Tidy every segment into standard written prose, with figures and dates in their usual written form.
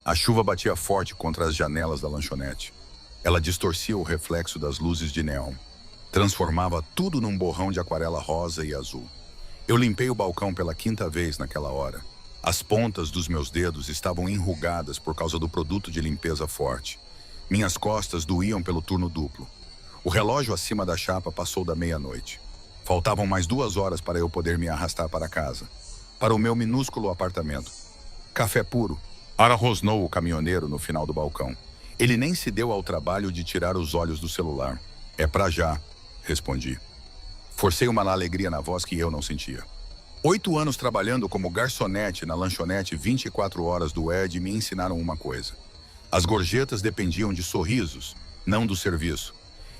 A chuva batia forte contra as janelas da lanchonete. Ela distorcia o reflexo das luzes de neon. Transformava tudo num borrão de aquarela rosa e azul. Eu limpei o balcão pela 5ª vez naquela hora. As pontas dos meus dedos estavam enrugadas por causa do produto de limpeza forte. Minhas costas doíam pelo turno duplo. O relógio acima da chapa passou da meia-noite. Faltavam mais 2 horas para eu poder me arrastar para casa. Para o meu minúsculo apartamento. Café puro. Ara rosnou o caminhoneiro no final do balcão. Ele nem se deu ao trabalho de tirar os olhos do celular. É pra já, respondi. Forcei uma alegria na voz que eu não sentia. 8 anos trabalhando como garçonete na lanchonete 24 horas do Ed me ensinaram uma coisa. As gorjetas dependiam de sorrisos, não do serviço.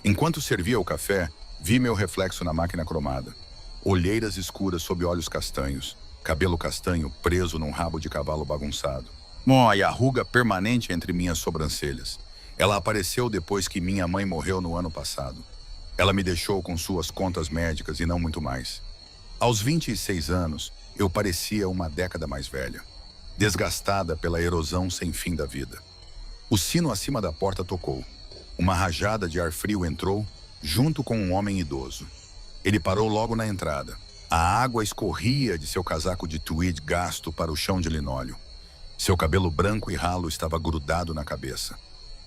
Enquanto servia o café, vi meu reflexo na máquina cromada. Olheiras escuras sob olhos castanhos, cabelo castanho preso num rabo de cavalo bagunçado. E a ruga permanente entre minhas sobrancelhas. Ela apareceu depois que minha mãe morreu no ano passado. Ela me deixou com suas contas médicas e não muito mais. Aos 26 anos, eu parecia uma década mais velha, desgastada pela erosão sem fim da vida. O sino acima da porta tocou. Uma rajada de ar frio entrou, junto com um homem idoso. Ele parou logo na entrada. A água escorria de seu casaco de tweed gasto para o chão de linóleo. Seu cabelo branco e ralo estava grudado na cabeça.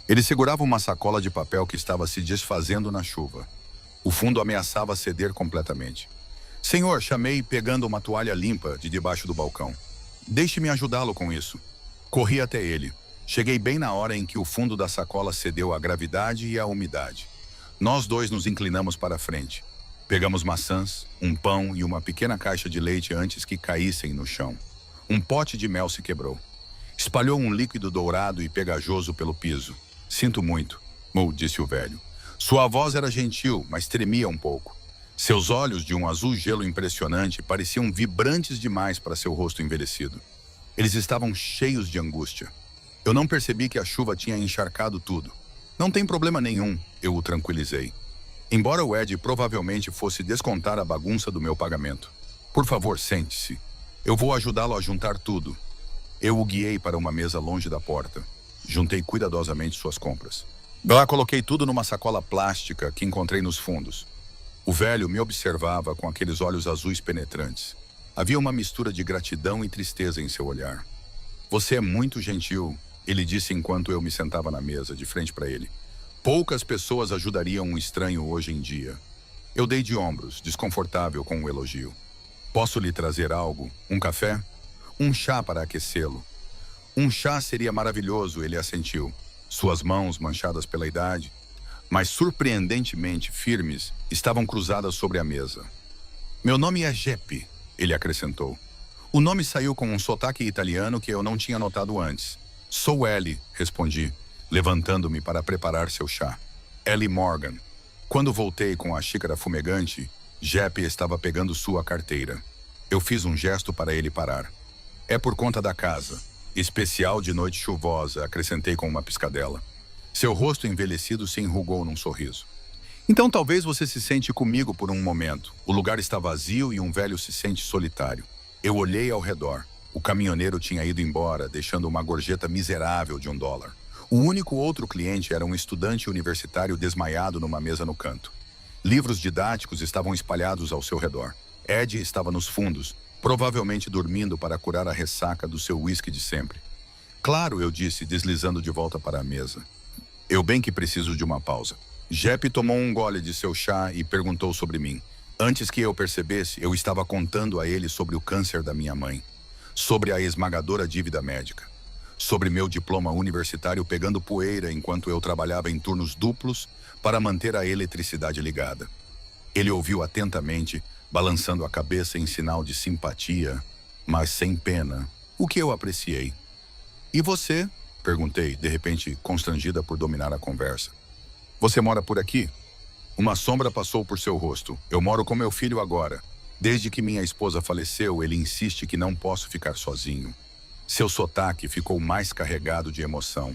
Ele segurava uma sacola de papel que estava se desfazendo na chuva. O fundo ameaçava ceder completamente. Senhor, chamei pegando uma toalha limpa de debaixo do balcão. Deixe-me ajudá-lo com isso. Corri até ele. Cheguei bem na hora em que o fundo da sacola cedeu à gravidade e à umidade. Nós dois nos inclinamos para a frente. Pegamos maçãs, um pão e uma pequena caixa de leite antes que caíssem no chão. Um pote de mel se quebrou. Espalhou um líquido dourado e pegajoso pelo piso. Sinto muito, disse o velho. Sua voz era gentil, mas tremia um pouco. Seus olhos, de um azul gelo impressionante, pareciam vibrantes demais para seu rosto envelhecido. Eles estavam cheios de angústia. Eu não percebi que a chuva tinha encharcado tudo. Não tem problema nenhum, eu o tranquilizei. Embora o Ed provavelmente fosse descontar a bagunça do meu pagamento. Por favor, sente-se. Eu vou ajudá-lo a juntar tudo. Eu o guiei para uma mesa longe da porta. Juntei cuidadosamente suas compras. Lá coloquei tudo numa sacola plástica que encontrei nos fundos. O velho me observava com aqueles olhos azuis penetrantes. Havia uma mistura de gratidão e tristeza em seu olhar. Você é muito gentil, ele disse enquanto eu me sentava na mesa, de frente para ele. Poucas pessoas ajudariam um estranho hoje em dia. Eu dei de ombros, desconfortável com o elogio. Posso lhe trazer algo? Um café? Um chá para aquecê-lo. Um chá seria maravilhoso, ele assentiu. Suas mãos, manchadas pela idade, mas surpreendentemente firmes, estavam cruzadas sobre a mesa. Meu nome é Jeppe, ele acrescentou. O nome saiu com um sotaque italiano que eu não tinha notado antes. Sou Ellie, respondi, levantando-me para preparar seu chá. Ellie Morgan. Quando voltei com a xícara fumegante, Jeppe estava pegando sua carteira. Eu fiz um gesto para ele parar. É por conta da casa. Especial de noite chuvosa, acrescentei com uma piscadela. Seu rosto envelhecido se enrugou num sorriso. Então talvez você se sente comigo por um momento. O lugar está vazio e um velho se sente solitário. Eu olhei ao redor. O caminhoneiro tinha ido embora, deixando uma gorjeta miserável de $1. O único outro cliente era um estudante universitário desmaiado numa mesa no canto. Livros didáticos estavam espalhados ao seu redor. Ed estava nos fundos, provavelmente dormindo para curar a ressaca do seu uísque de sempre. Claro, eu disse, deslizando de volta para a mesa. Eu bem que preciso de uma pausa. Jeppe tomou um gole de seu chá e perguntou sobre mim. Antes que eu percebesse, eu estava contando a ele sobre o câncer da minha mãe, sobre a esmagadora dívida médica, sobre meu diploma universitário pegando poeira enquanto eu trabalhava em turnos duplos para manter a eletricidade ligada. Ele ouviu atentamente, balançando a cabeça em sinal de simpatia, mas sem pena, o que eu apreciei. E você? Perguntei, de repente constrangida por dominar a conversa. Você mora por aqui? Uma sombra passou por seu rosto. Eu moro com meu filho agora. Desde que minha esposa faleceu, ele insiste que não posso ficar sozinho. Seu sotaque ficou mais carregado de emoção.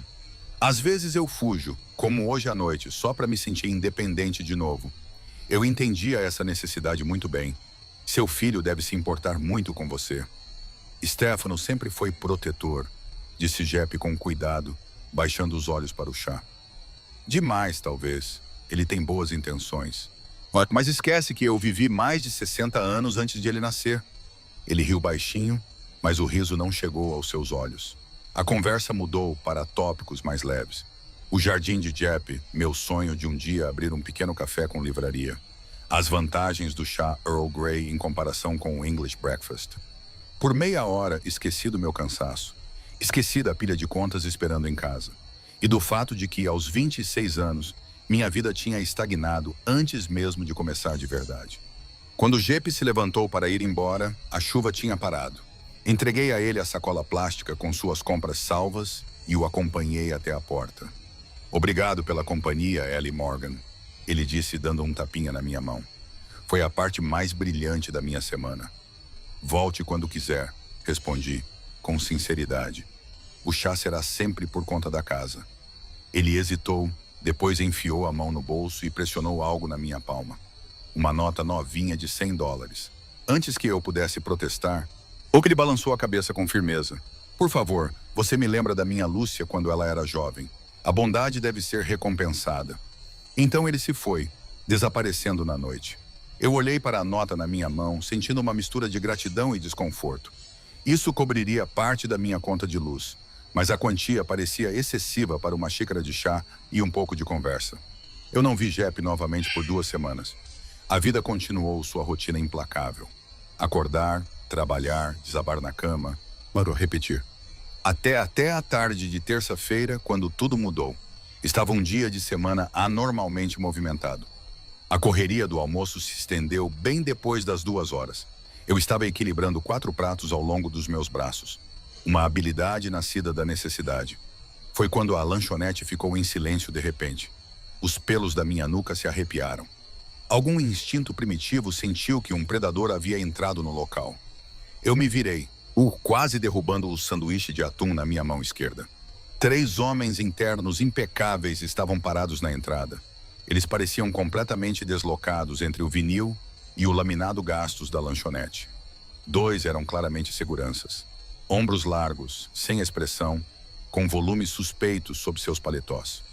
Às vezes eu fujo, como hoje à noite, só para me sentir independente de novo. Eu entendia essa necessidade muito bem. Seu filho deve se importar muito com você. Stefano sempre foi protetor. disse Jep com cuidado, baixando os olhos para o chá. Demais, talvez. Ele tem boas intenções. Mas esquece que eu vivi mais de 60 anos antes de ele nascer. Ele riu baixinho, mas o riso não chegou aos seus olhos. A conversa mudou para tópicos mais leves. O jardim de Jep, meu sonho de um dia abrir um pequeno café com livraria. As vantagens do chá Earl Grey em comparação com o English Breakfast. Por meia hora, esqueci do meu cansaço. Esqueci da pilha de contas esperando em casa. E do fato de que, aos 26 anos, minha vida tinha estagnado antes mesmo de começar de verdade. Quando Jep se levantou para ir embora, a chuva tinha parado. Entreguei a ele a sacola plástica com suas compras salvas e o acompanhei até a porta. Obrigado pela companhia, Ellie Morgan, ele disse dando um tapinha na minha mão. Foi a parte mais brilhante da minha semana. Volte quando quiser, respondi, com sinceridade. O chá será sempre por conta da casa. Ele hesitou, depois enfiou a mão no bolso e pressionou algo na minha palma. Uma nota novinha de $100. Antes que eu pudesse protestar, ele balançou a cabeça com firmeza. Por favor, você me lembra da minha Lúcia quando ela era jovem. A bondade deve ser recompensada. Então ele se foi, desaparecendo na noite. Eu olhei para a nota na minha mão, sentindo uma mistura de gratidão e desconforto. Isso cobriria parte da minha conta de luz, mas a quantia parecia excessiva para uma xícara de chá e um pouco de conversa. Eu não vi Jep novamente por 2 semanas. A vida continuou sua rotina implacável. Acordar, trabalhar, desabar na cama. Para repetir. Até a tarde de terça-feira, quando tudo mudou. Estava um dia de semana anormalmente movimentado. A correria do almoço se estendeu bem depois das 2 horas. Eu estava equilibrando 4 pratos ao longo dos meus braços. Uma habilidade nascida da necessidade. Foi quando a lanchonete ficou em silêncio de repente. Os pelos da minha nuca se arrepiaram. Algum instinto primitivo sentiu que um predador havia entrado no local. Eu me virei, quase derrubando o sanduíche de atum na minha mão esquerda. 3 homens internos impecáveis estavam parados na entrada. Eles pareciam completamente deslocados entre o vinil e o laminado gastos da lanchonete. 2 eram claramente seguranças. Ombros largos, sem expressão, com volumes suspeitos sob seus paletós.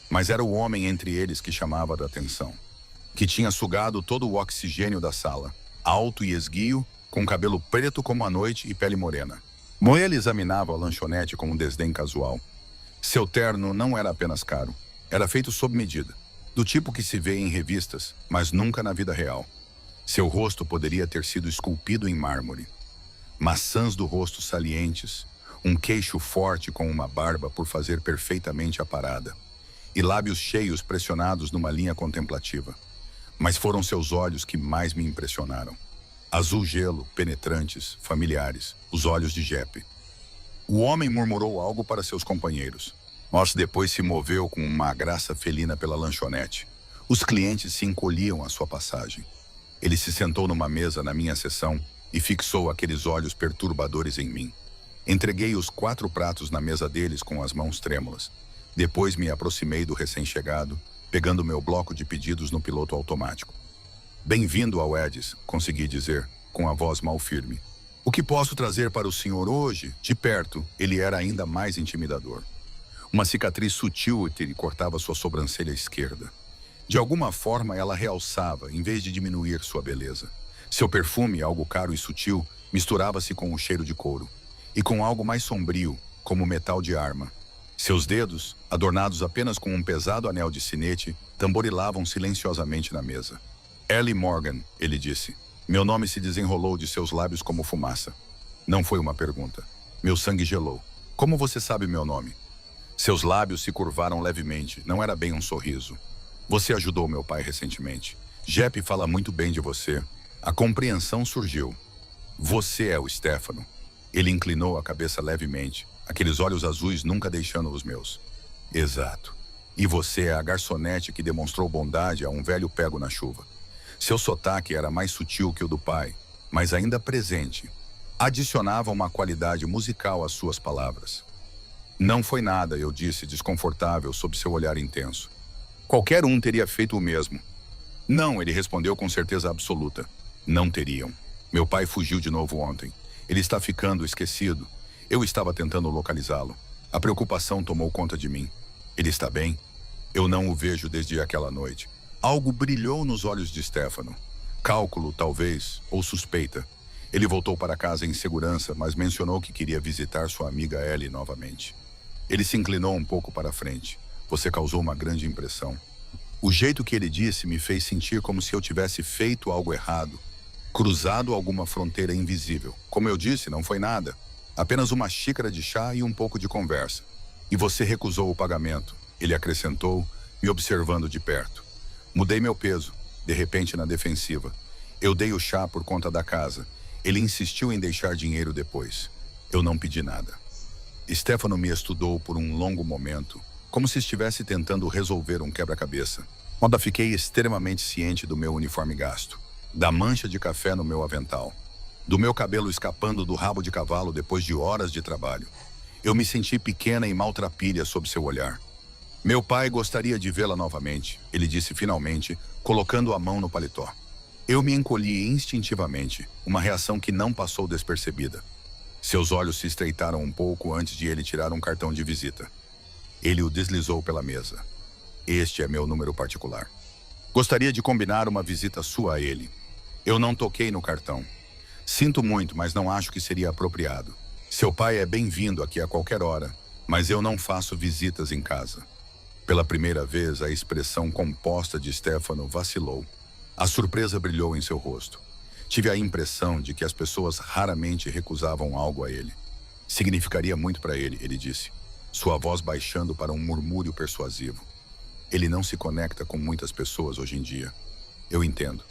Mas era o homem entre eles que chamava a atenção. Que tinha sugado todo o oxigênio da sala, alto e esguio, com cabelo preto como a noite e pele morena. Ele examinava a lanchonete com um desdém casual. Seu terno não era apenas caro, era feito sob medida, do tipo que se vê em revistas, mas nunca na vida real. Seu rosto poderia ter sido esculpido em mármore. Maçãs do rosto salientes, um queixo forte com uma barba por fazer perfeitamente a parada, e lábios cheios pressionados numa linha contemplativa. Mas foram seus olhos que mais me impressionaram. Azul gelo, penetrantes, familiares, os olhos de Jep. O homem murmurou algo para seus companheiros. Mas depois se moveu com uma graça felina pela lanchonete. Os clientes se encolhiam à sua passagem. Ele se sentou numa mesa na minha seção e fixou aqueles olhos perturbadores em mim. Entreguei os 4 pratos na mesa deles com as mãos trêmulas. Depois me aproximei do recém-chegado, pegando meu bloco de pedidos no piloto automático. Bem-vindo ao Edis, consegui dizer, com a voz mal firme. O que posso trazer para o senhor hoje? De perto, ele era ainda mais intimidador. Uma cicatriz sutil lhe cortava sua sobrancelha esquerda. De alguma forma, ela realçava, em vez de diminuir sua beleza. Seu perfume, algo caro e sutil, misturava-se com o cheiro de couro. E com algo mais sombrio, como metal de arma. Seus dedos, adornados apenas com um pesado anel de sinete, tamborilavam silenciosamente na mesa. Ellie Morgan, ele disse. Meu nome se desenrolou de seus lábios como fumaça. Não foi uma pergunta. Meu sangue gelou. Como você sabe meu nome? Seus lábios se curvaram levemente. Não era bem um sorriso. Você ajudou meu pai recentemente. Jep fala muito bem de você. A compreensão surgiu. Você é o Stefano. Ele inclinou a cabeça levemente, aqueles olhos azuis nunca deixando os meus. Exato. E você é a garçonete que demonstrou bondade a um velho pego na chuva. Seu sotaque era mais sutil que o do pai, mas ainda presente. Adicionava uma qualidade musical às suas palavras. Não foi nada, eu disse, desconfortável sob seu olhar intenso. Qualquer um teria feito o mesmo. Não, ele respondeu com certeza absoluta. Não teriam. Meu pai fugiu de novo ontem. Ele está ficando esquecido. Eu estava tentando localizá-lo. A preocupação tomou conta de mim. Ele está bem? Eu não o vejo desde aquela noite. Algo brilhou nos olhos de Stefano. Cálculo, talvez, ou suspeita. Ele voltou para casa em segurança, mas mencionou que queria visitar sua amiga Ellie novamente. Ele se inclinou um pouco para frente. Você causou uma grande impressão. O jeito que ele disse me fez sentir como se eu tivesse feito algo errado, cruzado alguma fronteira invisível. Como eu disse, não foi nada. Apenas uma xícara de chá e um pouco de conversa. E você recusou o pagamento, ele acrescentou, me observando de perto. Mudei meu peso, de repente na defensiva. Eu dei o chá por conta da casa. Ele insistiu em deixar dinheiro depois. Eu não pedi nada. Stefano me estudou por um longo momento, como se estivesse tentando resolver um quebra-cabeça. Quando fiquei extremamente ciente do meu uniforme gasto, da mancha de café no meu avental, do meu cabelo escapando do rabo de cavalo depois de horas de trabalho. Eu me senti pequena e maltrapilha sob seu olhar. Meu pai gostaria de vê-la novamente, ele disse finalmente, colocando a mão no paletó. Eu me encolhi instintivamente, uma reação que não passou despercebida. Seus olhos se estreitaram um pouco antes de ele tirar um cartão de visita. Ele o deslizou pela mesa. Este é meu número particular. Gostaria de combinar uma visita sua a ele. Eu não toquei no cartão. Sinto muito, mas não acho que seria apropriado. Seu pai é bem-vindo aqui a qualquer hora, mas eu não faço visitas em casa. Pela primeira vez, a expressão composta de Stefano vacilou. A surpresa brilhou em seu rosto. Tive a impressão de que as pessoas raramente recusavam algo a ele. Significaria muito para ele, ele disse, sua voz baixando para um murmúrio persuasivo. Ele não se conecta com muitas pessoas hoje em dia. Eu entendo.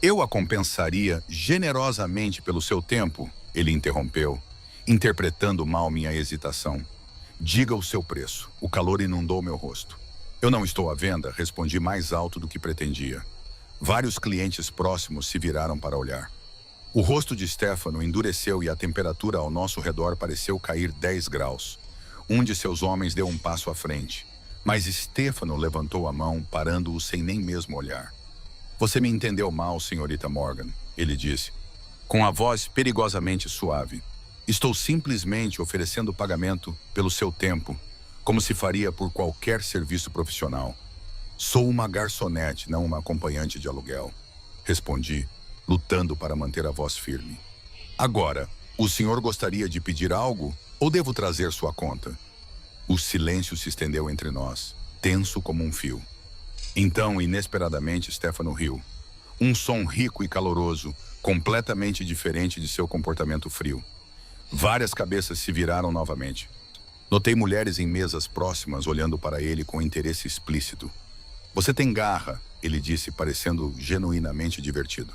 Eu a compensaria generosamente pelo seu tempo, ele interrompeu, interpretando mal minha hesitação. Diga o seu preço. O calor inundou meu rosto. Eu não estou à venda, respondi mais alto do que pretendia. Vários clientes próximos se viraram para olhar. O rosto de Stefano endureceu e a temperatura ao nosso redor pareceu cair 10 graus. Um de seus homens deu um passo à frente, mas Stefano levantou a mão, parando-o sem nem mesmo olhar. Você me entendeu mal, senhorita Morgan, ele disse, com a voz perigosamente suave. Estou simplesmente oferecendo pagamento pelo seu tempo, como se faria por qualquer serviço profissional. Sou uma garçonete, não uma acompanhante de aluguel. Respondi, lutando para manter a voz firme. Agora, o senhor gostaria de pedir algo ou devo trazer sua conta? O silêncio se estendeu entre nós, tenso como um fio. Então, inesperadamente, Stefano riu. Um som rico e caloroso, completamente diferente de seu comportamento frio. Várias cabeças se viraram novamente. Notei mulheres em mesas próximas olhando para ele com interesse explícito. Você tem garra, ele disse, parecendo genuinamente divertido.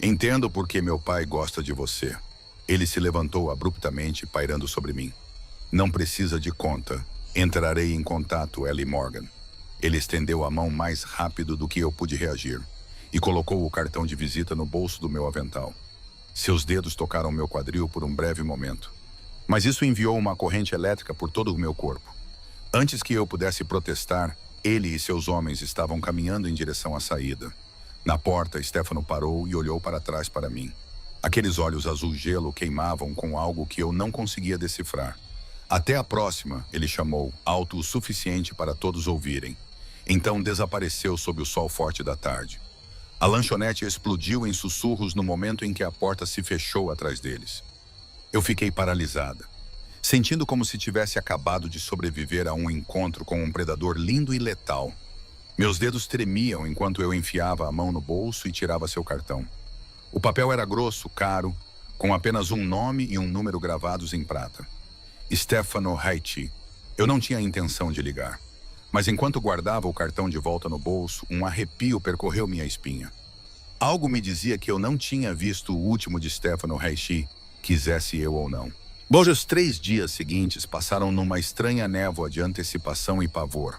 Entendo por que meu pai gosta de você. Ele se levantou abruptamente, pairando sobre mim. Não precisa de conta. Entrarei em contato, Ellie Morgan. Ele estendeu a mão mais rápido do que eu pude reagir e colocou o cartão de visita no bolso do meu avental. Seus dedos tocaram meu quadril por um breve momento. Mas isso enviou uma corrente elétrica por todo o meu corpo. Antes que eu pudesse protestar, ele e seus homens estavam caminhando em direção à saída. Na porta, Stefano parou e olhou para trás para mim. Aqueles olhos azul gelo queimavam com algo que eu não conseguia decifrar. Até a próxima, ele chamou, alto o suficiente para todos ouvirem. Então desapareceu sob o sol forte da tarde. A lanchonete explodiu em sussurros no momento em que a porta se fechou atrás deles. Eu fiquei paralisada, sentindo como se tivesse acabado de sobreviver a um encontro com um predador lindo e letal. Meus dedos tremiam enquanto eu enfiava a mão no bolso e tirava seu cartão. O papel era grosso, caro, com apenas um nome e um número gravados em prata. Stefano Haiti. Eu não tinha a intenção de ligar. Mas enquanto guardava o cartão de volta no bolso, um arrepio percorreu minha espinha. Algo me dizia que eu não tinha visto o último de Stefano Haiti, quisesse eu ou não. Os 3 dias seguintes passaram numa estranha névoa de antecipação e pavor.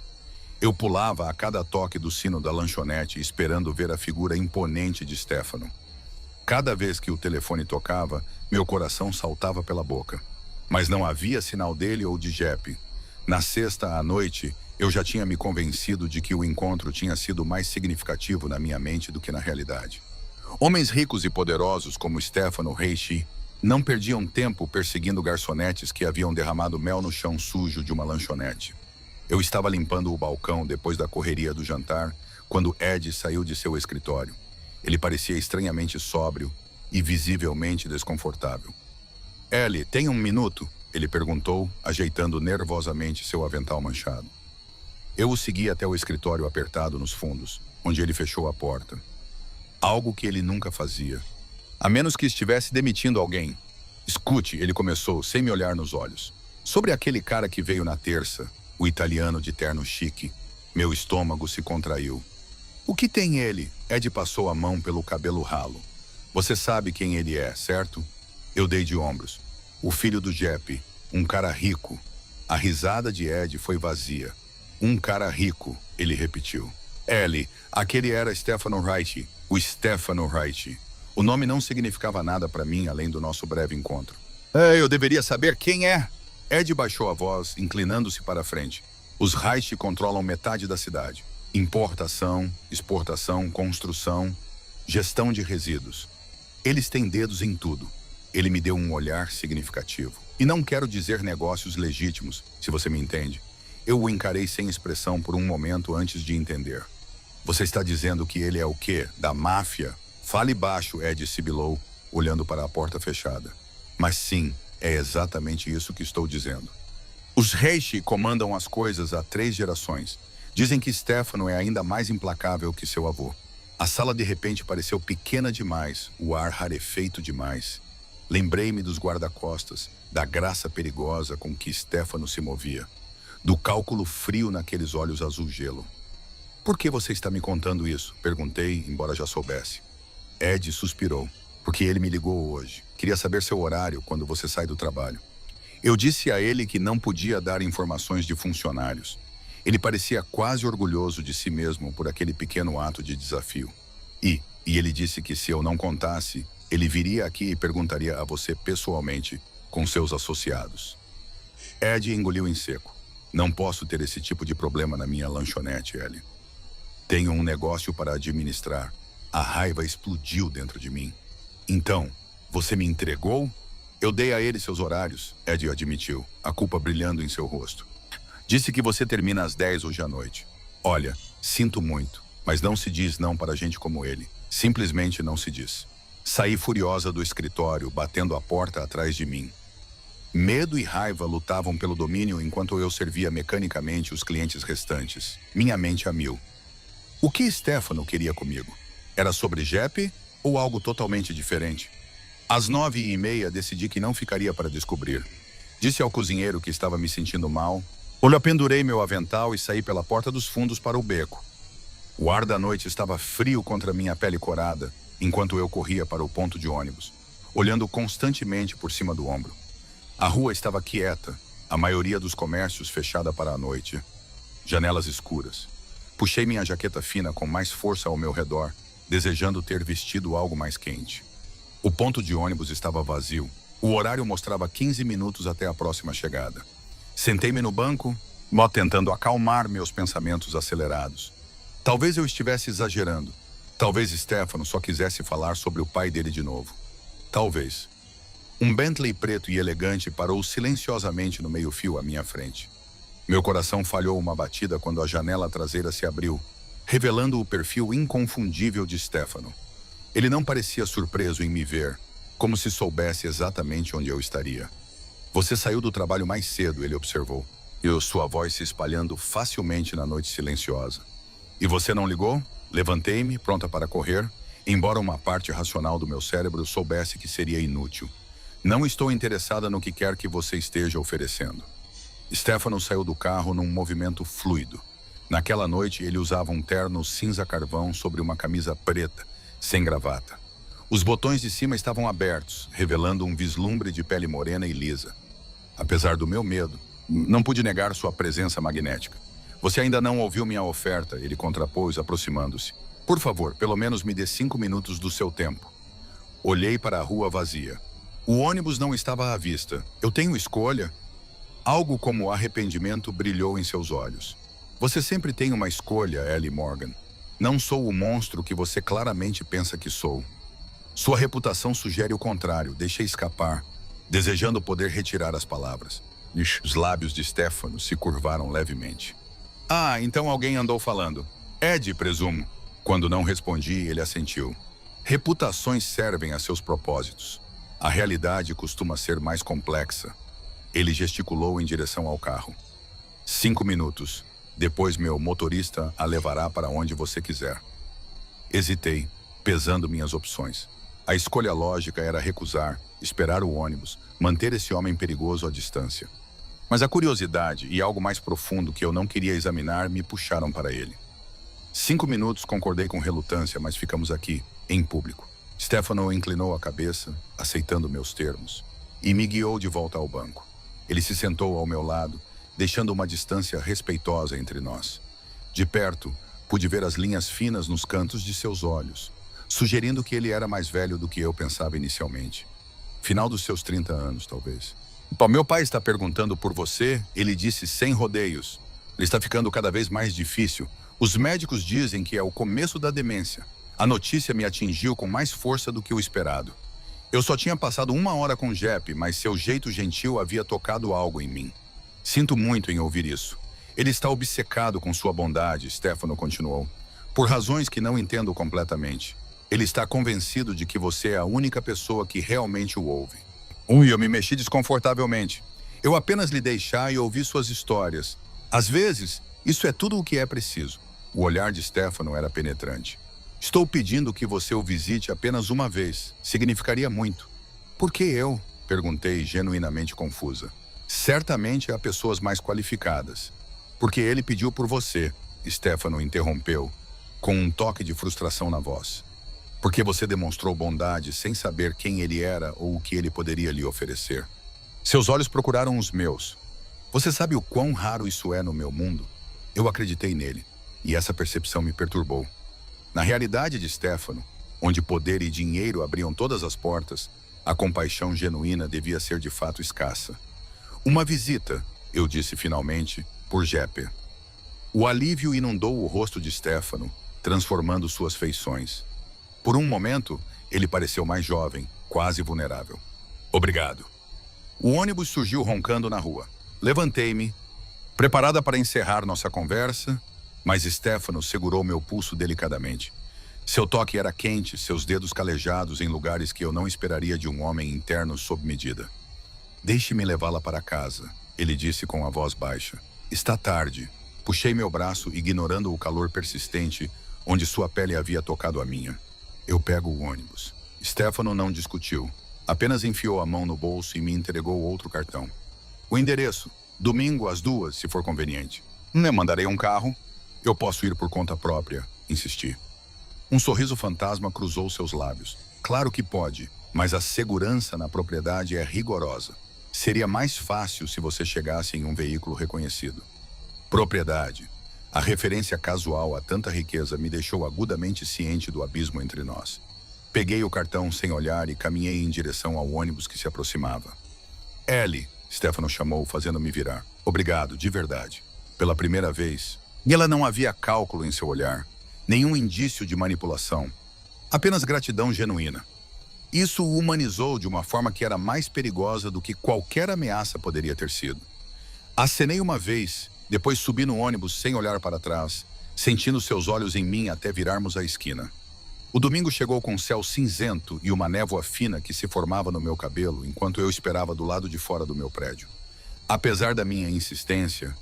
Eu pulava a cada toque do sino da lanchonete esperando ver a figura imponente de Stefano. Cada vez que o telefone tocava, meu coração saltava pela boca. Mas não havia sinal dele ou de Jeppe. Na sexta à noite, eu já tinha me convencido de que o encontro tinha sido mais significativo na minha mente do que na realidade. Homens ricos e poderosos como Stefano Haiti Não perdiam tempo perseguindo garçonetes que haviam derramado mel no chão sujo de uma lanchonete. Eu estava limpando o balcão depois da correria do jantar, quando Ed saiu de seu escritório. Ele parecia estranhamente sóbrio e visivelmente desconfortável. Ellie, tem um minuto? Ele perguntou, ajeitando nervosamente seu avental manchado. Eu o segui até o escritório apertado nos fundos, onde ele fechou a porta. Algo que ele nunca fazia. A menos que estivesse demitindo alguém. Escute, ele começou, sem me olhar nos olhos. Sobre aquele cara que veio na terça, o italiano de terno chique. Meu estômago se contraiu. O que tem ele? Ed passou a mão pelo cabelo ralo. Você sabe quem ele é, certo? Eu dei de ombros. O filho do Jeppe, um cara rico. A risada de Ed foi vazia. Um cara rico, ele repetiu. Ellie, aquele era Stefano Reich, o Stefano Reich. O nome não significava nada para mim, além do nosso breve encontro. Eu deveria saber quem é. Ed baixou a voz, inclinando-se para a frente. Os Reich controlam metade da cidade. Importação, exportação, construção, gestão de resíduos. Eles têm dedos em tudo. Ele me deu um olhar significativo. E não quero dizer negócios legítimos, se você me entende. Eu o encarei sem expressão por um momento antes de entender. Você está dizendo que ele é o quê? Da máfia? Fale baixo, Ed sibilou, olhando para a porta fechada. Mas sim, é exatamente isso que estou dizendo. Os Reich comandam as coisas há 3 gerações. Dizem que Stefano é ainda mais implacável que seu avô. A sala de repente pareceu pequena demais, o ar rarefeito demais. Lembrei-me dos guarda-costas, da graça perigosa com que Stefano se movia, do cálculo frio naqueles olhos azul gelo. Por que você está me contando isso? Perguntei, embora já soubesse. Ed suspirou, porque ele me ligou hoje. Queria saber seu horário quando você sai do trabalho. Eu disse a ele que não podia dar informações de funcionários. Ele parecia quase orgulhoso de si mesmo por aquele pequeno ato de desafio. E ele disse que se eu não contasse, ele viria aqui e perguntaria a você pessoalmente, com seus associados. Ed engoliu em seco. Não posso ter esse tipo de problema na minha lanchonete, Ellie. Tenho um negócio para administrar. A raiva explodiu dentro de mim. Então, você me entregou? Eu dei a ele seus horários, Ed admitiu, a culpa brilhando em seu rosto. Disse que você termina às 10 hoje à noite. Olha, sinto muito, mas não se diz não para gente como ele. Simplesmente não se diz. Saí furiosa do escritório, batendo a porta atrás de mim. Medo e raiva lutavam pelo domínio enquanto eu servia mecanicamente os clientes restantes. Minha mente a mil. O que Stefano queria comigo? Era sobre Jeppe ou algo totalmente diferente? Às 9h30 decidi que não ficaria para descobrir. Disse ao cozinheiro que estava me sentindo mal. Eu pendurei meu avental e saí pela porta dos fundos para o beco. O ar da noite estava frio contra minha pele corada, enquanto eu corria para o ponto de ônibus, olhando constantemente por cima do ombro. A rua estava quieta, a maioria dos comércios fechada para a noite. Janelas escuras. Puxei minha jaqueta fina com mais força ao meu redor, desejando ter vestido algo mais quente. O ponto de ônibus estava vazio. O horário mostrava 15 minutos até a próxima chegada. Sentei-me no banco, tentando acalmar meus pensamentos acelerados. Talvez eu estivesse exagerando. Talvez Stefano só quisesse falar sobre o pai dele de novo. Talvez. Um Bentley preto e elegante parou silenciosamente no meio-fio à minha frente. Meu coração falhou uma batida quando a janela traseira se abriu, revelando o perfil inconfundível de Stefano. Ele não parecia surpreso em me ver, como se soubesse exatamente onde eu estaria. Você saiu do trabalho mais cedo, ele observou, e sua voz se espalhando facilmente na noite silenciosa. E você não ligou? Levantei-me, pronta para correr, embora uma parte racional do meu cérebro soubesse que seria inútil. Não estou interessada no que quer que você esteja oferecendo. Stefano saiu do carro num movimento fluido. Naquela noite, ele usava um terno cinza-carvão sobre uma camisa preta, sem gravata. Os botões de cima estavam abertos, revelando um vislumbre de pele morena e lisa. Apesar do meu medo, não pude negar sua presença magnética. Você ainda não ouviu minha oferta, ele contrapôs, aproximando-se. Por favor, pelo menos me dê 5 minutos do seu tempo. Olhei para a rua vazia. O ônibus não estava à vista. Eu tenho escolha? Algo como arrependimento brilhou em seus olhos. Você sempre tem uma escolha, Ellie Morgan. Não sou o monstro que você claramente pensa que sou. Sua reputação sugere o contrário. Deixei escapar, desejando poder retirar as palavras. Os lábios de Stefano se curvaram levemente. Ah, então alguém andou falando. Ed, presumo. Quando não respondi, ele assentiu. Reputações servem a seus propósitos. A realidade costuma ser mais complexa. Ele gesticulou em direção ao carro. 5 minutos. Depois meu motorista a levará para onde você quiser. Hesitei, pesando minhas opções. A escolha lógica era recusar, esperar o ônibus, manter esse homem perigoso à distância. Mas a curiosidade e algo mais profundo que eu não queria examinar me puxaram para ele. 5 minutos concordei com relutância, mas ficamos aqui, em público. Stefano inclinou a cabeça, aceitando meus termos, e me guiou de volta ao banco. Ele se sentou ao meu lado, deixando uma distância respeitosa entre nós. De perto, pude ver as linhas finas nos cantos de seus olhos, sugerindo que ele era mais velho do que eu pensava inicialmente. Final dos seus 30 anos, talvez. Meu pai está perguntando por você, ele disse sem rodeios. Ele está ficando cada vez mais difícil. Os médicos dizem que é o começo da demência. A notícia me atingiu com mais força do que o esperado. Eu só tinha passado 1 hora com Jeppe, mas seu jeito gentil havia tocado algo em mim. Sinto muito em ouvir isso. Ele está obcecado com sua bondade, Stefano continuou. Por razões que não entendo completamente. Ele está convencido de que você é a única pessoa que realmente o ouve. Eu me mexi desconfortavelmente. Eu apenas lhe dei chá e ouvi suas histórias. Às vezes, isso é tudo o que é preciso. O olhar de Stefano era penetrante. Estou pedindo que você o visite apenas uma vez. Significaria muito. Por que eu? Perguntei, genuinamente confusa. Certamente há pessoas mais qualificadas. Porque ele pediu por você, Stefano interrompeu, com um toque de frustração na voz. Porque você demonstrou bondade sem saber quem ele era ou o que ele poderia lhe oferecer. Seus olhos procuraram os meus. Você sabe o quão raro isso é no meu mundo? Eu acreditei nele, e essa percepção me perturbou. Na realidade de Stefano, onde poder e dinheiro abriam todas as portas, a compaixão genuína devia ser de fato escassa. Uma visita, eu disse finalmente, por Jeppe. O alívio inundou o rosto de Stefano, transformando suas feições. Por um momento, ele pareceu mais jovem, quase vulnerável. Obrigado. O ônibus surgiu roncando na rua. Levantei-me, preparada para encerrar nossa conversa, mas Stefano segurou meu pulso delicadamente. Seu toque era quente, seus dedos calejados em lugares que eu não esperaria de um homem interno sob medida. Deixe-me levá-la para casa, ele disse com a voz baixa. Está tarde. Puxei meu braço, ignorando o calor persistente, onde sua pele havia tocado a minha. Eu pego o ônibus. Stefano não discutiu. Apenas enfiou a mão no bolso e me entregou outro cartão. O endereço. Domingo às 2, se for conveniente. Eu mandarei um carro. Eu posso ir por conta própria, insisti. Um sorriso fantasma cruzou seus lábios. Claro que pode, mas a segurança na propriedade é rigorosa. Seria mais fácil se você chegasse em um veículo reconhecido. Propriedade. A referência casual a tanta riqueza me deixou agudamente ciente do abismo entre nós. Peguei o cartão sem olhar e caminhei em direção ao ônibus que se aproximava. Ellie, Stefano chamou, fazendo-me virar. Obrigado, de verdade. Pela primeira vez. E ela não havia cálculo em seu olhar, nenhum indício de manipulação. Apenas gratidão genuína. Isso o humanizou de uma forma que era mais perigosa do que qualquer ameaça poderia ter sido. Acenei uma vez, depois subi no ônibus sem olhar para trás, sentindo seus olhos em mim até virarmos a esquina. O domingo chegou com um céu cinzento e uma névoa fina que se formava no meu cabelo enquanto eu esperava do lado de fora do meu prédio. Apesar da minha insistência,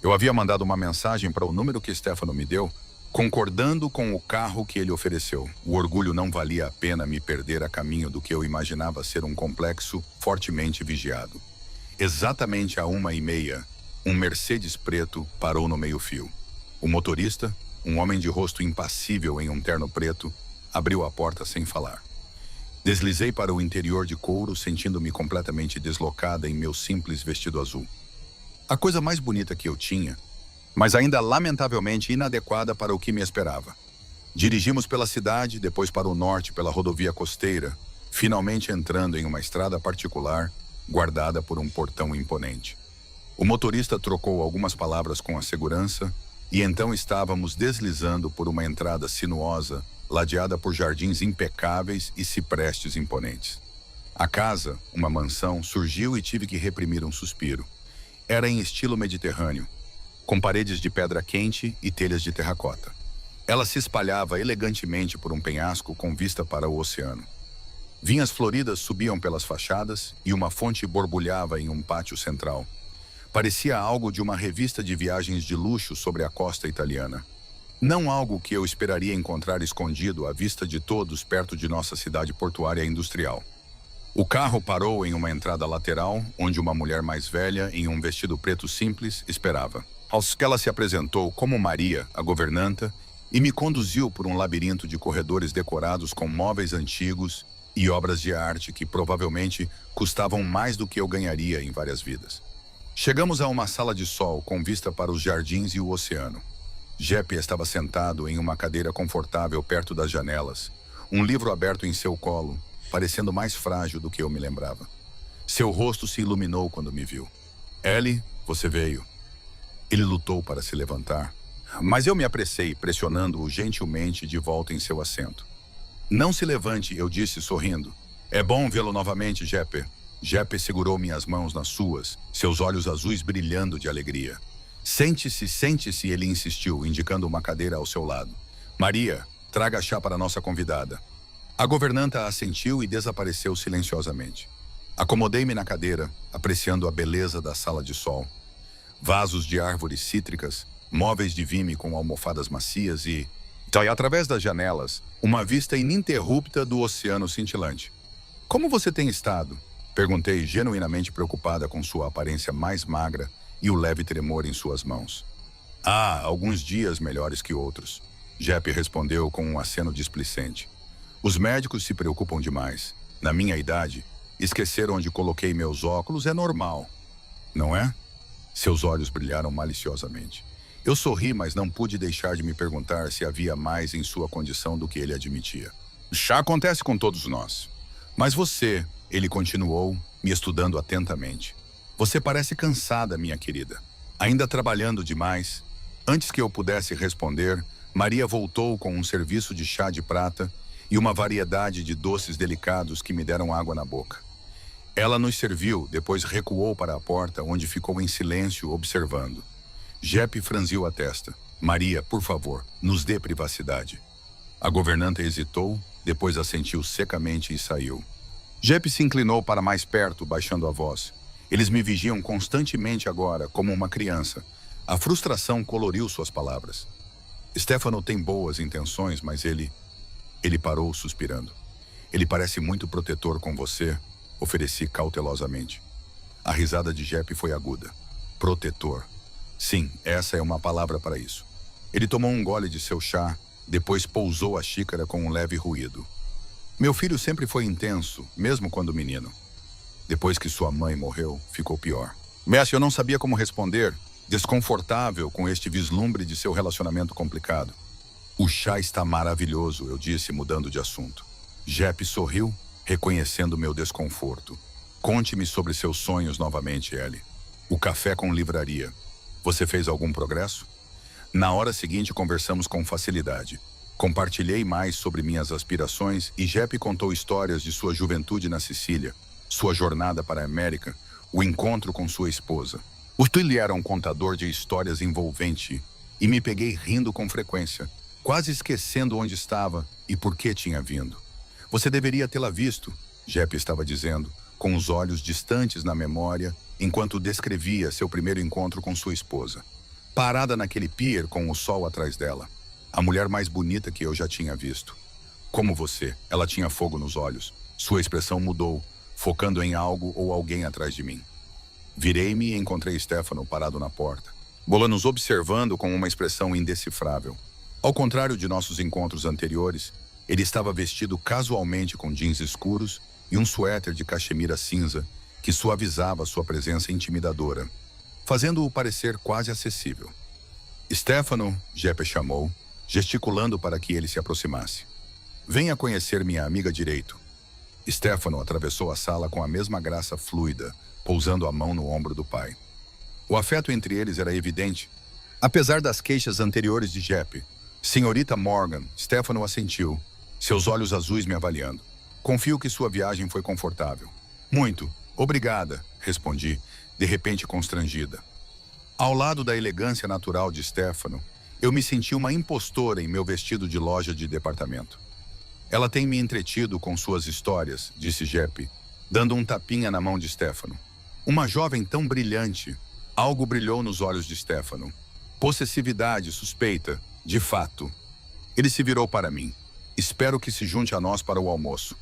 eu havia mandado uma mensagem para o número que Stefano me deu, concordando com o carro que ele ofereceu. O orgulho não valia a pena me perder a caminho do que eu imaginava ser um complexo fortemente vigiado. Exatamente à 1h30, um Mercedes preto parou no meio-fio. O motorista, um homem de rosto impassível em um terno preto, abriu a porta sem falar. Deslizei para o interior de couro, sentindo-me completamente deslocada em meu simples vestido azul. A coisa mais bonita que eu tinha, mas ainda lamentavelmente inadequada para o que me esperava. Dirigimos pela cidade, depois para o norte pela rodovia costeira, finalmente entrando em uma estrada particular, guardada por um portão imponente. O motorista trocou algumas palavras com a segurança E então estávamos deslizando por uma entrada sinuosa, ladeada por jardins impecáveis e ciprestes imponentes. A casa, uma mansão, surgiu e tive que reprimir um suspiro. Era em estilo mediterrâneo, com paredes de pedra quente e telhas de terracota. Ela se espalhava elegantemente por um penhasco com vista para o oceano. Vinhas floridas subiam pelas fachadas e uma fonte borbulhava em um pátio central. Parecia algo de uma revista de viagens de luxo sobre a costa italiana. Não algo que eu esperaria encontrar escondido à vista de todos perto de nossa cidade portuária industrial. O carro parou em uma entrada lateral, onde uma mulher mais velha, em um vestido preto simples, esperava. Aos que ela se apresentou como Maria, a governanta, e me conduziu por um labirinto de corredores decorados com móveis antigos e obras de arte que provavelmente custavam mais do que eu ganharia em várias vidas. Chegamos a uma sala de sol com vista para os jardins e o oceano. Jeppe estava sentado em uma cadeira confortável perto das janelas, um livro aberto em seu colo, parecendo mais frágil do que eu me lembrava. Seu rosto se iluminou quando me viu. Ellie, você veio. Ele lutou para se levantar, mas eu me apressei, pressionando-o gentilmente de volta em seu assento. Não se levante, eu disse, sorrindo. É bom vê-lo novamente, Jeppe. Jeppe segurou minhas mãos nas suas, seus olhos azuis brilhando de alegria. Sente-se, sente-se, ele insistiu, indicando uma cadeira ao seu lado. Maria, traga chá para nossa convidada. A governanta assentiu e desapareceu silenciosamente. Acomodei-me na cadeira, apreciando a beleza da sala de sol. Vasos de árvores cítricas, móveis de vime com almofadas macias e, através das janelas, uma vista ininterrupta do oceano cintilante. Como você tem estado? Perguntei, genuinamente preocupada com sua aparência mais magra e o leve tremor em suas mãos. Ah, alguns dias melhores que outros. Jeppe respondeu com um aceno displicente. Os médicos se preocupam demais. Na minha idade, esquecer onde coloquei meus óculos é normal. Não é? Seus olhos brilharam maliciosamente. Eu sorri, mas não pude deixar de me perguntar se havia mais em sua condição do que ele admitia. Chá acontece com todos nós. Mas você, ele continuou, me estudando atentamente. Você parece cansada, minha querida. Ainda trabalhando demais. Antes que eu pudesse responder, Maria voltou com um serviço de chá de prata e uma variedade de doces delicados que me deram água na boca. Ela nos serviu, depois recuou para a porta, onde ficou em silêncio, observando. Jeppe franziu a testa. Maria, por favor, nos dê privacidade. A governanta hesitou, depois assentiu secamente e saiu. Jeppe se inclinou para mais perto, baixando a voz. Eles me vigiam constantemente agora, como uma criança. A frustração coloriu suas palavras. Stefano tem boas intenções, mas ele parou, suspirando. Ele parece muito protetor com você, ofereci cautelosamente. A risada de Jeppe foi aguda. Protetor. Sim, essa é uma palavra para isso. Ele tomou um gole de seu chá, depois pousou a xícara com um leve ruído. Meu filho sempre foi intenso, mesmo quando menino. Depois que sua mãe morreu, ficou pior. Mestre, eu não sabia como responder, desconfortável com este vislumbre de seu relacionamento complicado. O chá está maravilhoso, eu disse, mudando de assunto. Jeppe sorriu, reconhecendo meu desconforto. Conte-me sobre seus sonhos novamente, Ellie. O café com livraria. Você fez algum progresso? Na hora seguinte, conversamos com facilidade. Compartilhei mais sobre minhas aspirações e Jeppe contou histórias de sua juventude na Sicília, sua jornada para a América, o encontro com sua esposa. O Tilly era um contador de histórias envolvente e me peguei rindo com frequência, quase esquecendo onde estava e por que tinha vindo. Você deveria tê-la visto, Jeppe estava dizendo, com os olhos distantes na memória, enquanto descrevia seu primeiro encontro com sua esposa. Parada naquele pier com o sol atrás dela. A mulher mais bonita que eu já tinha visto. Como você, ela tinha fogo nos olhos. Sua expressão mudou, focando em algo ou alguém atrás de mim. Virei-me e encontrei Stefano parado na porta. Bola nos observando com uma expressão indecifrável. Ao contrário de nossos encontros anteriores, ele estava vestido casualmente com jeans escuros e um suéter de cachemira cinza que suavizava sua presença intimidadora, fazendo-o parecer quase acessível. Stefano, Jeppe chamou, gesticulando para que ele se aproximasse. Venha conhecer minha amiga direito. Stefano atravessou a sala com a mesma graça fluida, pousando a mão no ombro do pai. O afeto entre eles era evidente, Apesar das queixas anteriores de Jeppe, senhorita Morgan, Stefano assentiu, seus olhos azuis me avaliando. Confio que sua viagem foi confortável. Muito. Obrigada, respondi, de repente constrangida. Ao lado da elegância natural de Stefano, eu me senti uma impostora em meu vestido de loja de departamento. Ela tem me entretido com suas histórias, disse Jeppe, dando um tapinha na mão de Stefano. Uma jovem tão brilhante. Algo brilhou nos olhos de Stefano. Possessividade, suspeita, de fato. Ele se virou para mim. Espero que se junte a nós para o almoço.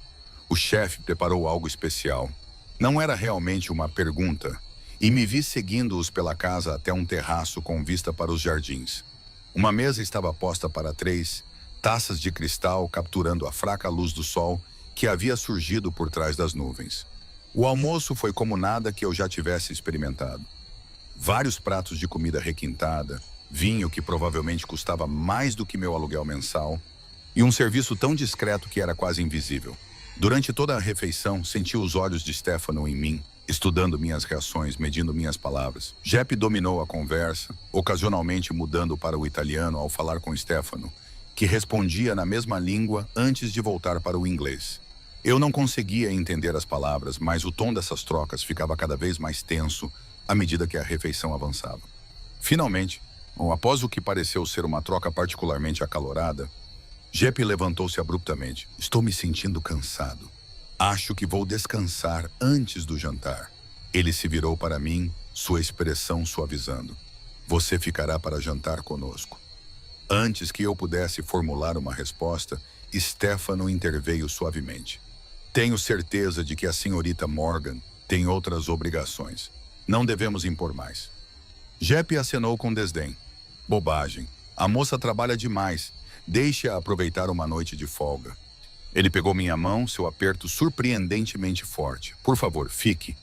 O chefe preparou algo especial. Não era realmente uma pergunta, e me vi seguindo-os pela casa até um terraço com vista para os jardins. Uma mesa estava posta para 3, taças de cristal capturando a fraca luz do sol que havia surgido por trás das nuvens. O almoço foi como nada que eu já tivesse experimentado. Vários pratos de comida requintada, vinho que provavelmente custava mais do que meu aluguel mensal, e um serviço tão discreto que era quase invisível. Durante toda a refeição, senti os olhos de Stefano em mim, estudando minhas reações, medindo minhas palavras. Jeppe dominou a conversa, ocasionalmente mudando para o italiano ao falar com Stefano, que respondia na mesma língua antes de voltar para o inglês. Eu não conseguia entender as palavras, mas o tom dessas trocas ficava cada vez mais tenso à medida que a refeição avançava. Finalmente, após o que pareceu ser uma troca particularmente acalorada, Jeppe levantou-se abruptamente. Estou me sentindo cansado. Acho que vou descansar antes do jantar. Ele se virou para mim, sua expressão suavizando. Você ficará para jantar conosco. Antes que eu pudesse formular uma resposta, Stefano interveio suavemente. Tenho certeza de que a senhorita Morgan tem outras obrigações. Não devemos impor mais. Jeppe acenou com desdém. Bobagem. A moça trabalha demais. Deixe-a aproveitar uma noite de folga. Ele pegou minha mão, seu aperto surpreendentemente forte. Por favor, fique.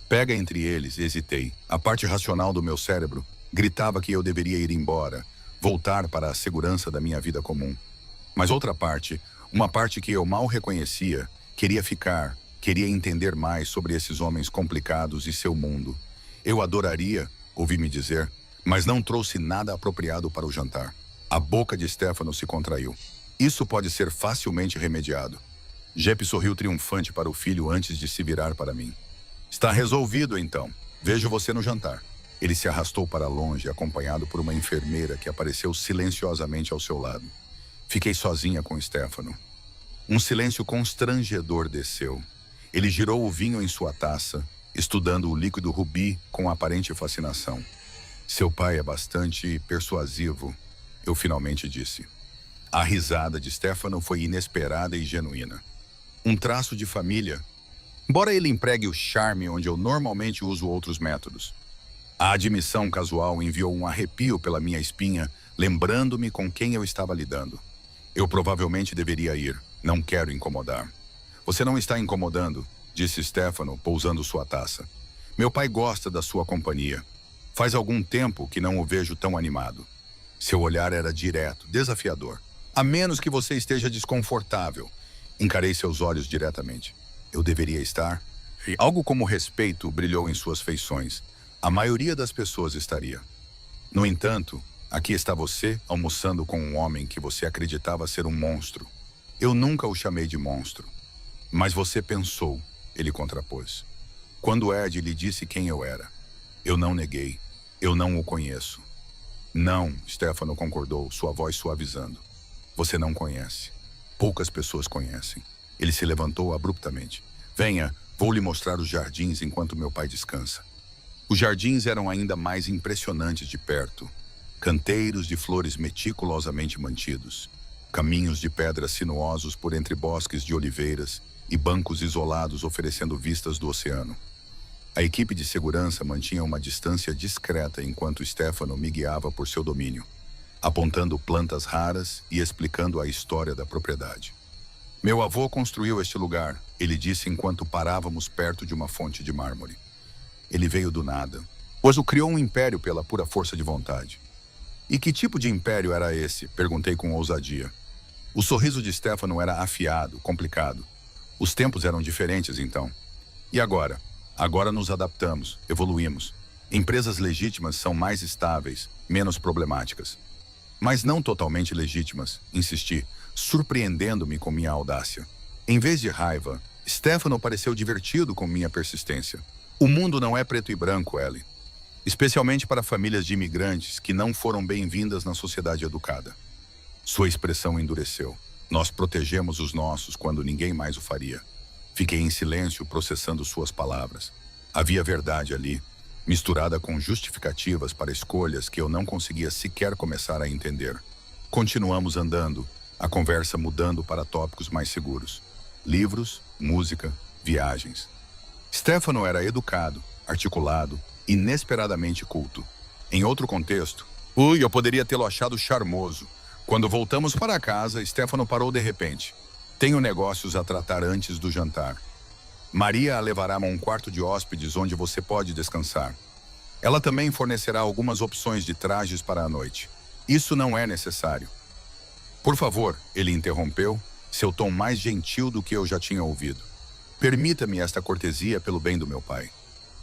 Pega entre eles, hesitei. A parte racional do meu cérebro gritava que eu deveria ir embora, voltar para a segurança da minha vida comum. Mas outra parte, uma parte que eu mal reconhecia, queria ficar, queria entender mais sobre esses homens complicados e seu mundo. Eu adoraria, ouvi-me dizer, mas não trouxe nada apropriado para o jantar. A boca de Stefano se contraiu. Isso pode ser facilmente remediado. Jeppe sorriu triunfante para o filho antes de se virar para mim. Está resolvido, então. Vejo você no jantar. Ele se arrastou para longe, acompanhado por uma enfermeira que apareceu silenciosamente ao seu lado. Fiquei sozinha com Stefano. Um silêncio constrangedor desceu. Ele girou o vinho em sua taça, estudando o líquido rubi com aparente fascinação. Seu pai é bastante persuasivo, eu finalmente disse. A risada de Stefano foi inesperada e genuína. Um traço de família, embora ele empregue o charme onde eu normalmente uso outros métodos. A admissão casual enviou um arrepio pela minha espinha, lembrando-me com quem eu estava lidando. Eu provavelmente deveria ir. Não quero incomodar. Você não está incomodando, disse Stefano, pousando sua taça. Meu pai gosta da sua companhia. Faz algum tempo que não o vejo tão animado. Seu olhar era direto, desafiador. A menos que você esteja desconfortável. Encarei seus olhos diretamente. Eu deveria estar? Algo como respeito brilhou em suas feições. A maioria das pessoas estaria. No entanto, aqui está você almoçando com um homem que você acreditava ser um monstro. Eu nunca o chamei de monstro. Mas você pensou, ele contrapôs. Quando Ed lhe disse quem eu era, eu não neguei. Eu não o conheço. Não, Stefano concordou, sua voz suavizando. Você não conhece. Poucas pessoas conhecem. Ele se levantou abruptamente. Venha, vou lhe mostrar os jardins enquanto meu pai descansa. Os jardins eram ainda mais impressionantes de perto. Canteiros de flores meticulosamente mantidos. Caminhos de pedras sinuosos por entre bosques de oliveiras e bancos isolados oferecendo vistas do oceano. A equipe de segurança mantinha uma distância discreta enquanto Stefano me guiava por seu domínio, apontando plantas raras e explicando a história da propriedade. Meu avô construiu este lugar, ele disse enquanto parávamos perto de uma fonte de mármore. Ele veio do nada, pois o criou um império pela pura força de vontade. E que tipo de império era esse? Perguntei com ousadia. O sorriso de Stefano era afiado, complicado. Os tempos eram diferentes então. E agora? Agora nos adaptamos, evoluímos. Empresas legítimas são mais estáveis, menos problemáticas. Mas não totalmente legítimas, insisti, surpreendendo-me com minha audácia. Em vez de raiva, Stefano pareceu divertido com minha persistência. O mundo não é preto e branco, Ellie. Especialmente para famílias de imigrantes que não foram bem-vindas na sociedade educada. Sua expressão endureceu. Nós protegemos os nossos quando ninguém mais o faria. Fiquei em silêncio processando suas palavras. Havia verdade ali, misturada com justificativas para escolhas que eu não conseguia sequer começar a entender. Continuamos andando, a conversa mudando para tópicos mais seguros. Livros, música, viagens. Stefano era educado, articulado, inesperadamente culto. Em outro contexto, eu poderia tê-lo achado charmoso. Quando voltamos para casa, Stefano parou de repente. Tenho negócios a tratar antes do jantar. Maria a levará a um quarto de hóspedes onde você pode descansar. Ela também fornecerá algumas opções de trajes para a noite. Isso não é necessário. Por favor, ele interrompeu, seu tom mais gentil do que eu já tinha ouvido. Permita-me esta cortesia pelo bem do meu pai.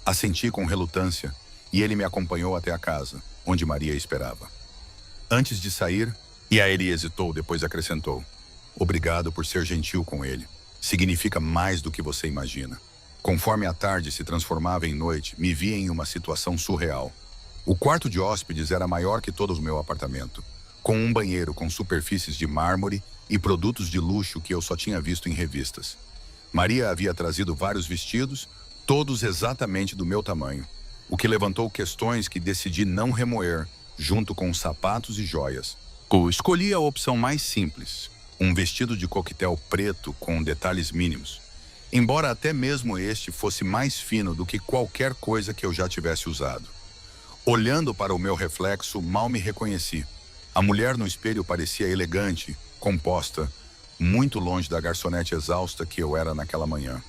Assenti com relutância e ele me acompanhou até a casa, onde Maria esperava. Antes de sair, e a ele hesitou, depois acrescentou: obrigado por ser gentil com ele. Significa mais do que você imagina. Conforme a tarde se transformava em noite, me via em uma situação surreal. O quarto de hóspedes era maior que todo o meu apartamento, com um banheiro com superfícies de mármore e produtos de luxo que eu só tinha visto em revistas. Maria havia trazido vários vestidos, todos exatamente do meu tamanho, o que levantou questões que decidi não remoer, junto com sapatos e joias. Escolhi a opção mais simples, um vestido de coquetel preto com detalhes mínimos, embora até mesmo este fosse mais fino do que qualquer coisa que eu já tivesse usado. Olhando para o meu reflexo, mal me reconheci. A mulher no espelho parecia elegante, composta, muito longe da garçonete exausta que eu era naquela manhã.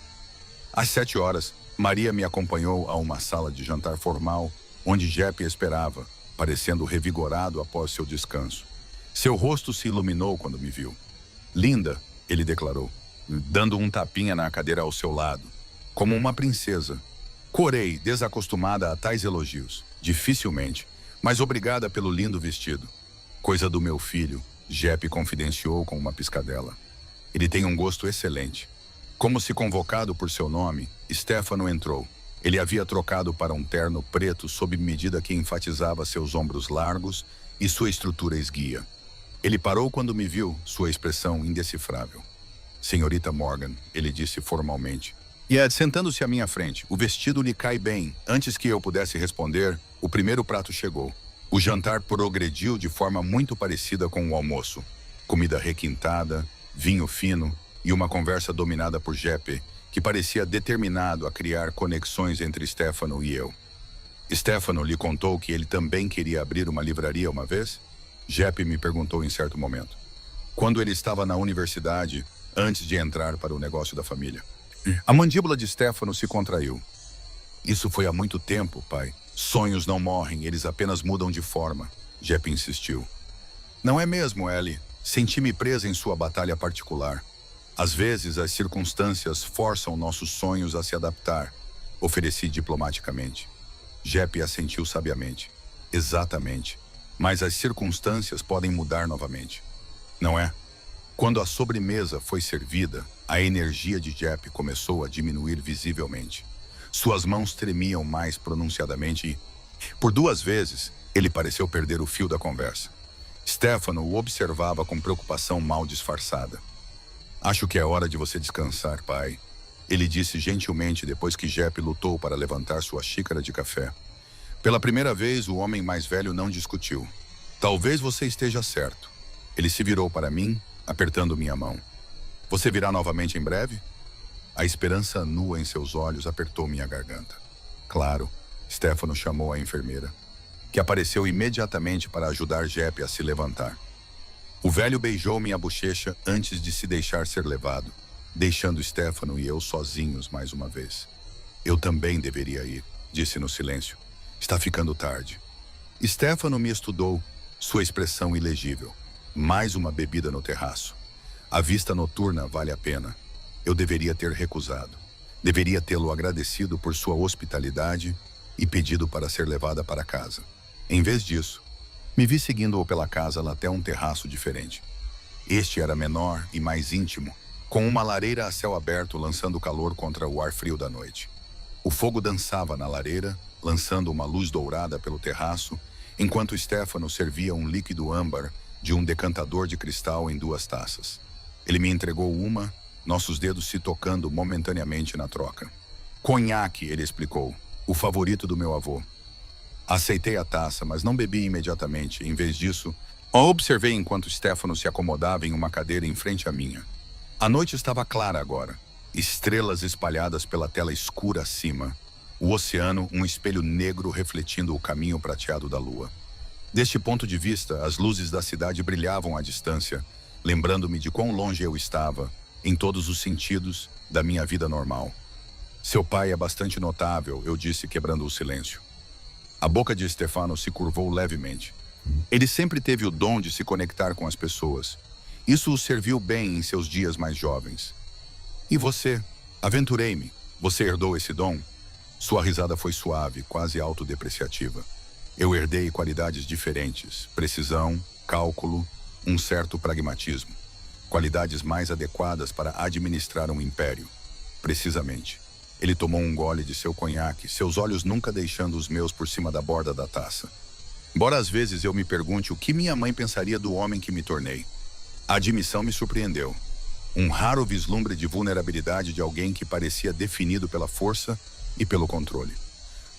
Às 7 horas, Maria me acompanhou a uma sala de jantar formal, onde Jeppe esperava, parecendo revigorado após seu descanso. Seu rosto se iluminou quando me viu. Linda, ele declarou, dando um tapinha na cadeira ao seu lado, como uma princesa. Corei, desacostumada a tais elogios, dificilmente, mas obrigada pelo lindo vestido. Coisa do meu filho, Jeppe confidenciou com uma piscadela. Ele tem um gosto excelente. Como se convocado por seu nome, Stefano entrou. Ele havia trocado para um terno preto sob medida que enfatizava seus ombros largos e sua estrutura esguia. Ele parou quando me viu, sua expressão indecifrável. Senhorita Morgan, ele disse formalmente. E sentando-se à minha frente, o vestido lhe cai bem. Antes que eu pudesse responder, o primeiro prato chegou. O jantar progrediu de forma muito parecida com o almoço. Comida requintada, vinho fino e uma conversa dominada por Jeppe, que parecia determinado a criar conexões entre Stefano e eu. Stefano lhe contou que ele também queria abrir uma livraria uma vez? Jeppe me perguntou em certo momento. Quando ele estava na universidade, antes de entrar para o negócio da família. A mandíbula de Stefano se contraiu. Isso foi há muito tempo, pai. Sonhos não morrem, eles apenas mudam de forma. Jeppe insistiu. Não é mesmo, Ellie? Senti-me presa em sua batalha particular. Às vezes, as circunstâncias forçam nossos sonhos a se adaptar, ofereci diplomaticamente. Jeppe assentiu sabiamente. Exatamente. Mas as circunstâncias podem mudar novamente. Não é? Quando a sobremesa foi servida, a energia de Jeppe começou a diminuir visivelmente. Suas mãos tremiam mais pronunciadamente e, por 2 vezes, ele pareceu perder o fio da conversa. Stefano o observava com preocupação mal disfarçada. Acho que é hora de você descansar, pai. Ele disse gentilmente depois que Jeppe lutou para levantar sua xícara de café. Pela primeira vez, o homem mais velho não discutiu. Talvez você esteja certo. Ele se virou para mim, apertando minha mão. Você virá novamente em breve? A esperança nua em seus olhos apertou minha garganta. Claro, Stefano chamou a enfermeira, que apareceu imediatamente para ajudar Jeppe a se levantar. O velho beijou minha bochecha antes de se deixar ser levado, deixando Stefano e eu sozinhos mais uma vez. Eu também deveria ir, disse no silêncio. Está ficando tarde. Stefano me estudou, sua expressão ilegível. Mais uma bebida no terraço. A vista noturna vale a pena. Eu deveria ter recusado. Deveria tê-lo agradecido por sua hospitalidade, e pedido para ser levada para casa. Em vez disso, me vi seguindo-o pela casa até um terraço diferente. Este era menor e mais íntimo, com uma lareira a céu aberto lançando calor contra o ar frio da noite. O fogo dançava na lareira, lançando uma luz dourada pelo terraço, enquanto Stefano servia um líquido âmbar de um decantador de cristal em 2 taças. Ele me entregou uma, nossos dedos se tocando momentaneamente na troca. Conhaque, ele explicou, o favorito do meu avô. Aceitei a taça, mas não bebi imediatamente. Em vez disso, o observei enquanto Stefano se acomodava em uma cadeira em frente à minha. A noite estava clara agora. Estrelas espalhadas pela tela escura acima. O oceano, um espelho negro refletindo o caminho prateado da lua. Deste ponto de vista, as luzes da cidade brilhavam à distância, lembrando-me de quão longe eu estava, em todos os sentidos, da minha vida normal. Seu pai é bastante notável, eu disse, quebrando o silêncio. A boca de Stefano se curvou levemente. Ele sempre teve o dom de se conectar com as pessoas. Isso o serviu bem em seus dias mais jovens. E você? Aventurei-me. Você herdou esse dom? Sua risada foi suave, quase autodepreciativa. Eu herdei qualidades diferentes, precisão, cálculo, um certo pragmatismo. Qualidades mais adequadas para administrar um império. Precisamente. Ele tomou um gole de seu conhaque, seus olhos nunca deixando os meus por cima da borda da taça. Embora às vezes eu me pergunte o que minha mãe pensaria do homem que me tornei. A admissão me surpreendeu. Um raro vislumbre de vulnerabilidade de alguém que parecia definido pela força e pelo controle.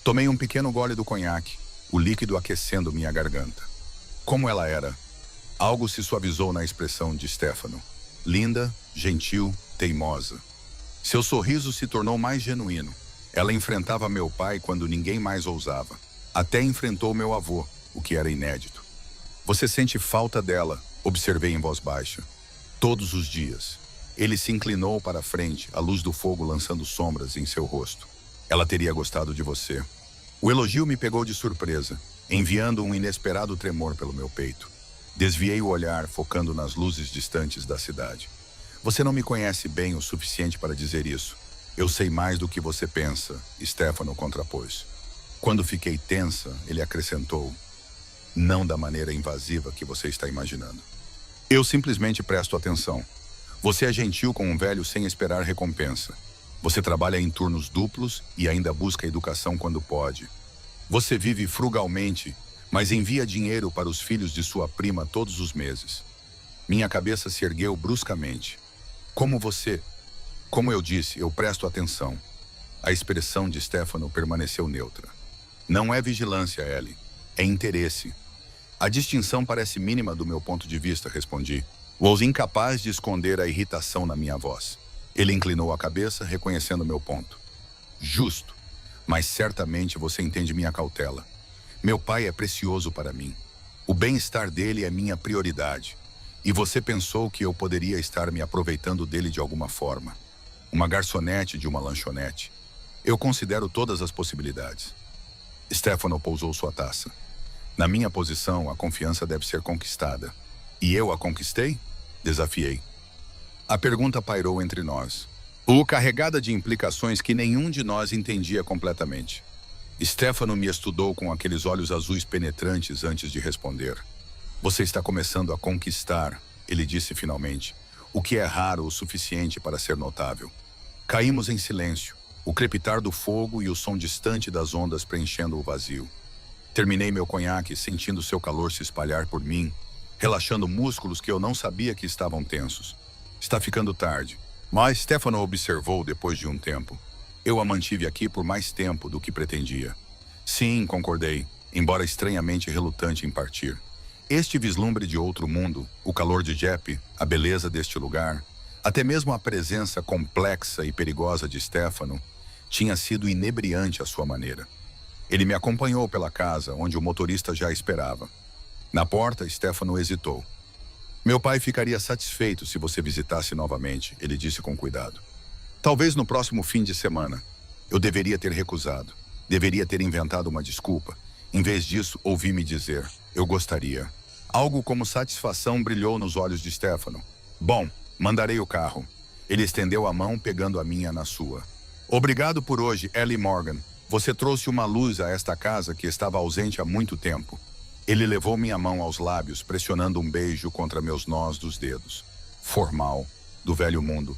Tomei um pequeno gole do conhaque, o líquido aquecendo minha garganta. Como ela era? Algo se suavizou na expressão de Stefano. Linda, gentil, teimosa. Seu sorriso se tornou mais genuíno. Ela enfrentava meu pai quando ninguém mais ousava. Até enfrentou meu avô, o que era inédito. Você sente falta dela, observei em voz baixa. Todos os dias. Ele se inclinou para a frente, a luz do fogo lançando sombras em seu rosto. Ela teria gostado de você. O elogio me pegou de surpresa, enviando um inesperado tremor pelo meu peito. Desviei o olhar, focando nas luzes distantes da cidade. Você não me conhece bem o suficiente para dizer isso. Eu sei mais do que você pensa, Stefano contrapôs. Quando fiquei tensa, ele acrescentou, não da maneira invasiva que você está imaginando. Eu simplesmente presto atenção. Você é gentil com um velho sem esperar recompensa. Você trabalha em turnos duplos e ainda busca educação quando pode. Você vive frugalmente, mas envia dinheiro para os filhos de sua prima todos os meses. Minha cabeça se ergueu bruscamente. Como você? Como eu disse, eu presto atenção. A expressão de Stefano permaneceu neutra. Não é vigilância, Ellie. É interesse. A distinção parece mínima do meu ponto de vista, respondi. Ouvi incapaz de esconder a irritação na minha voz. Ele inclinou a cabeça, reconhecendo meu ponto. Justo. Mas certamente você entende minha cautela. Meu pai é precioso para mim. O bem-estar dele é minha prioridade. E você pensou que eu poderia estar me aproveitando dele de alguma forma. Uma garçonete de uma lanchonete. Eu considero todas as possibilidades. Stefano pousou sua taça. Na minha posição, a confiança deve ser conquistada. E eu a conquistei? Desafiei. A pergunta pairou entre nós. Carregada de implicações que nenhum de nós entendia completamente. Stefano me estudou com aqueles olhos azuis penetrantes antes de responder. Você está começando a conquistar, ele disse finalmente, o que é raro o suficiente para ser notável. Caímos em silêncio, o crepitar do fogo e o som distante das ondas preenchendo o vazio. Terminei meu conhaque sentindo seu calor se espalhar por mim, relaxando músculos que eu não sabia que estavam tensos. Está ficando tarde. Mas Stefano observou depois de um tempo. Eu a mantive aqui por mais tempo do que pretendia. Sim, concordei, embora estranhamente relutante em partir. Este vislumbre de outro mundo, o calor de Jeppe, a beleza deste lugar, até mesmo a presença complexa e perigosa de Stefano, tinha sido inebriante à sua maneira. Ele me acompanhou pela casa, onde o motorista já esperava. Na porta, Stefano hesitou. Meu pai ficaria satisfeito se você visitasse novamente, ele disse com cuidado. Talvez no próximo fim de semana. Eu deveria ter recusado. Deveria ter inventado uma desculpa. Em vez disso, ouvi-me dizer, eu gostaria. Algo como satisfação brilhou nos olhos de Stefano. Bom, mandarei o carro. Ele estendeu a mão, pegando a minha na sua. Obrigado por hoje, Ellie Morgan. Você trouxe uma luz a esta casa que estava ausente há muito tempo. Ele levou minha mão aos lábios, pressionando um beijo contra meus nós dos dedos. Formal, do velho mundo,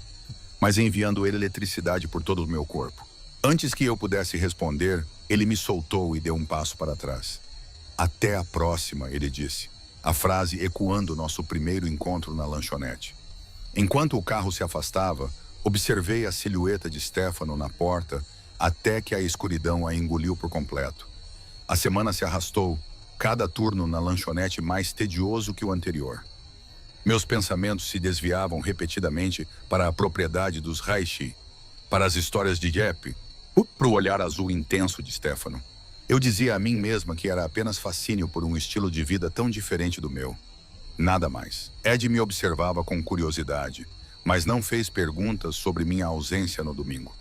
mas enviando eletricidade por todo o meu corpo. Antes que eu pudesse responder, ele me soltou e deu um passo para trás. Até a próxima, ele disse, a frase ecoando nosso primeiro encontro na lanchonete. Enquanto o carro se afastava, observei a silhueta de Stefano na porta até que a escuridão a engoliu por completo. A semana se arrastou, cada turno na lanchonete mais tedioso que o anterior. Meus pensamentos se desviavam repetidamente para a propriedade dos Raichi, para as histórias de Jeppe, para o olhar azul intenso de Stefano. Eu dizia a mim mesma que era apenas fascínio por um estilo de vida tão diferente do meu. Nada mais. Ed me observava com curiosidade, mas não fez perguntas sobre minha ausência no domingo.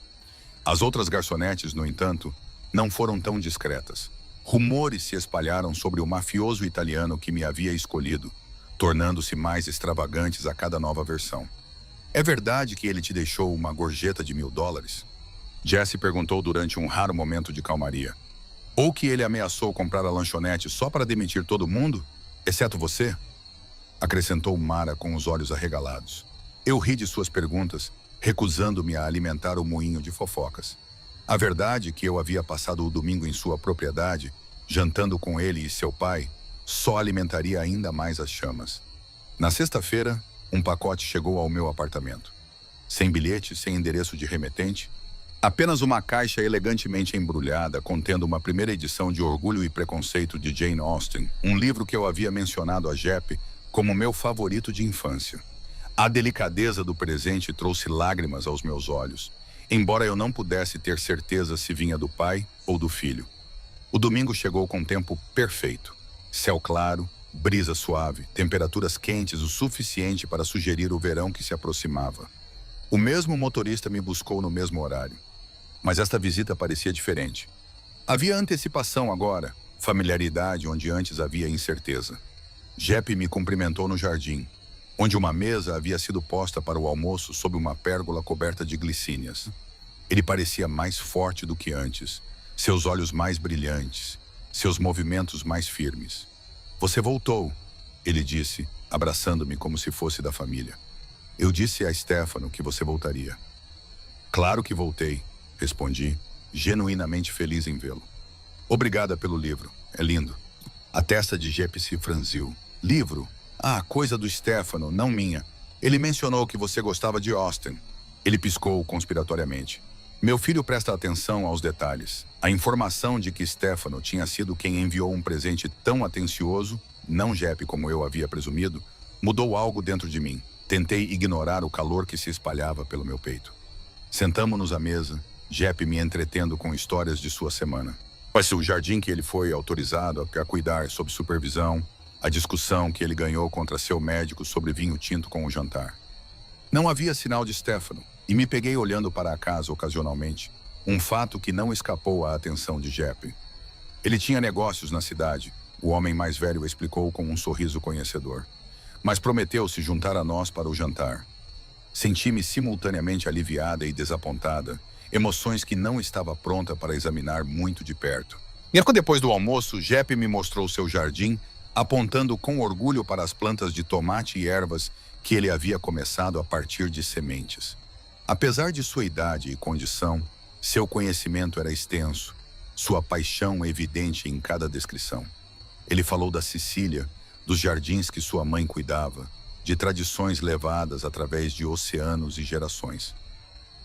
As outras garçonetes, no entanto, não foram tão discretas. Rumores se espalharam sobre o mafioso italiano que me havia escolhido, tornando-se mais extravagantes a cada nova versão. É verdade que ele te deixou uma gorjeta de $1000? Jesse perguntou durante um raro momento de calmaria. Ou que ele ameaçou comprar a lanchonete só para demitir todo mundo, exceto você? Acrescentou Mara com os olhos arregalados. Eu ri de suas perguntas, recusando-me a alimentar o moinho de fofocas. A verdade que eu havia passado o domingo em sua propriedade, jantando com ele e seu pai, só alimentaria ainda mais as chamas. Na sexta-feira, um pacote chegou ao meu apartamento. Sem bilhete, sem endereço de remetente, apenas uma caixa elegantemente embrulhada contendo uma primeira edição de Orgulho e Preconceito de Jane Austen, um livro que eu havia mencionado a Jeppe como meu favorito de infância. A delicadeza do presente trouxe lágrimas aos meus olhos, embora eu não pudesse ter certeza se vinha do pai ou do filho. O domingo chegou com tempo perfeito. Céu claro, brisa suave, temperaturas quentes o suficiente para sugerir o verão que se aproximava. O mesmo motorista me buscou no mesmo horário. Mas esta visita parecia diferente. Havia antecipação agora, familiaridade onde antes havia incerteza. Jeppe me cumprimentou no jardim, onde uma mesa havia sido posta para o almoço sob uma pérgola coberta de glicínias. Ele parecia mais forte do que antes, seus olhos mais brilhantes, seus movimentos mais firmes. Você voltou, ele disse, abraçando-me como se fosse da família. Eu disse a Stefano que você voltaria. Claro que voltei, respondi, genuinamente feliz em vê-lo. Obrigada pelo livro, é lindo. A testa de Jeppe se franziu. Livro? Ah, coisa do Stefano, não minha. Ele mencionou que você gostava de Austen. Ele piscou conspiratoriamente. Meu filho presta atenção aos detalhes. A informação de que Stefano tinha sido quem enviou um presente tão atencioso, não Jeppe como eu havia presumido, mudou algo dentro de mim. Tentei ignorar o calor que se espalhava pelo meu peito. Sentamo-nos à mesa, Jeppe me entretendo com histórias de sua semana. Mas o jardim que ele foi autorizado a cuidar sob supervisão, a discussão que ele ganhou contra seu médico sobre vinho tinto com o jantar. Não havia sinal de Stefano, e me peguei olhando para a casa ocasionalmente, um fato que não escapou à atenção de Jeppe. Ele tinha negócios na cidade, o homem mais velho explicou com um sorriso conhecedor, mas prometeu se juntar a nós para o jantar. Senti-me simultaneamente aliviada e desapontada, emoções que não estava pronta para examinar muito de perto. E depois do almoço, Jeppe me mostrou seu jardim, apontando com orgulho para as plantas de tomate e ervas que ele havia começado a partir de sementes. Apesar de sua idade e condição, seu conhecimento era extenso, sua paixão evidente em cada descrição. Ele falou da Sicília, dos jardins que sua mãe cuidava, de tradições levadas através de oceanos e gerações.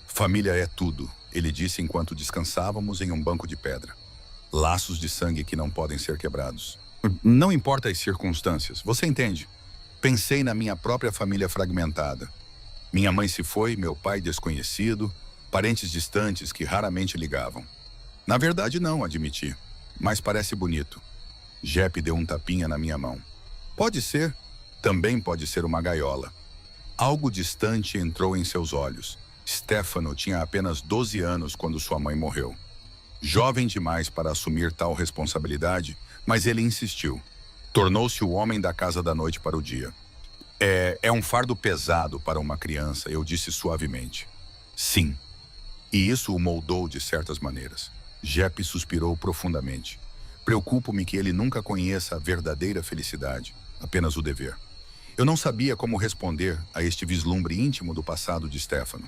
Família é tudo, ele disse enquanto descansávamos em um banco de pedra. Laços de sangue que não podem ser quebrados. Não importa as circunstâncias, você entende? Pensei na minha própria família fragmentada. Minha mãe se foi, meu pai desconhecido, parentes distantes que raramente ligavam. Na verdade não, admiti, mas parece bonito. Jeppe deu um tapinha na minha mão. Pode ser, também pode ser uma gaiola. Algo distante entrou em seus olhos. Stefano tinha apenas 12 anos quando sua mãe morreu. Jovem demais para assumir tal responsabilidade, mas ele insistiu. Tornou-se o homem da casa da noite para o dia. É um fardo pesado para uma criança, eu disse suavemente. Sim. E isso o moldou de certas maneiras. Jep suspirou profundamente. Preocupo-me que ele nunca conheça a verdadeira felicidade, apenas o dever. Eu não sabia como responder a este vislumbre íntimo do passado de Stefano.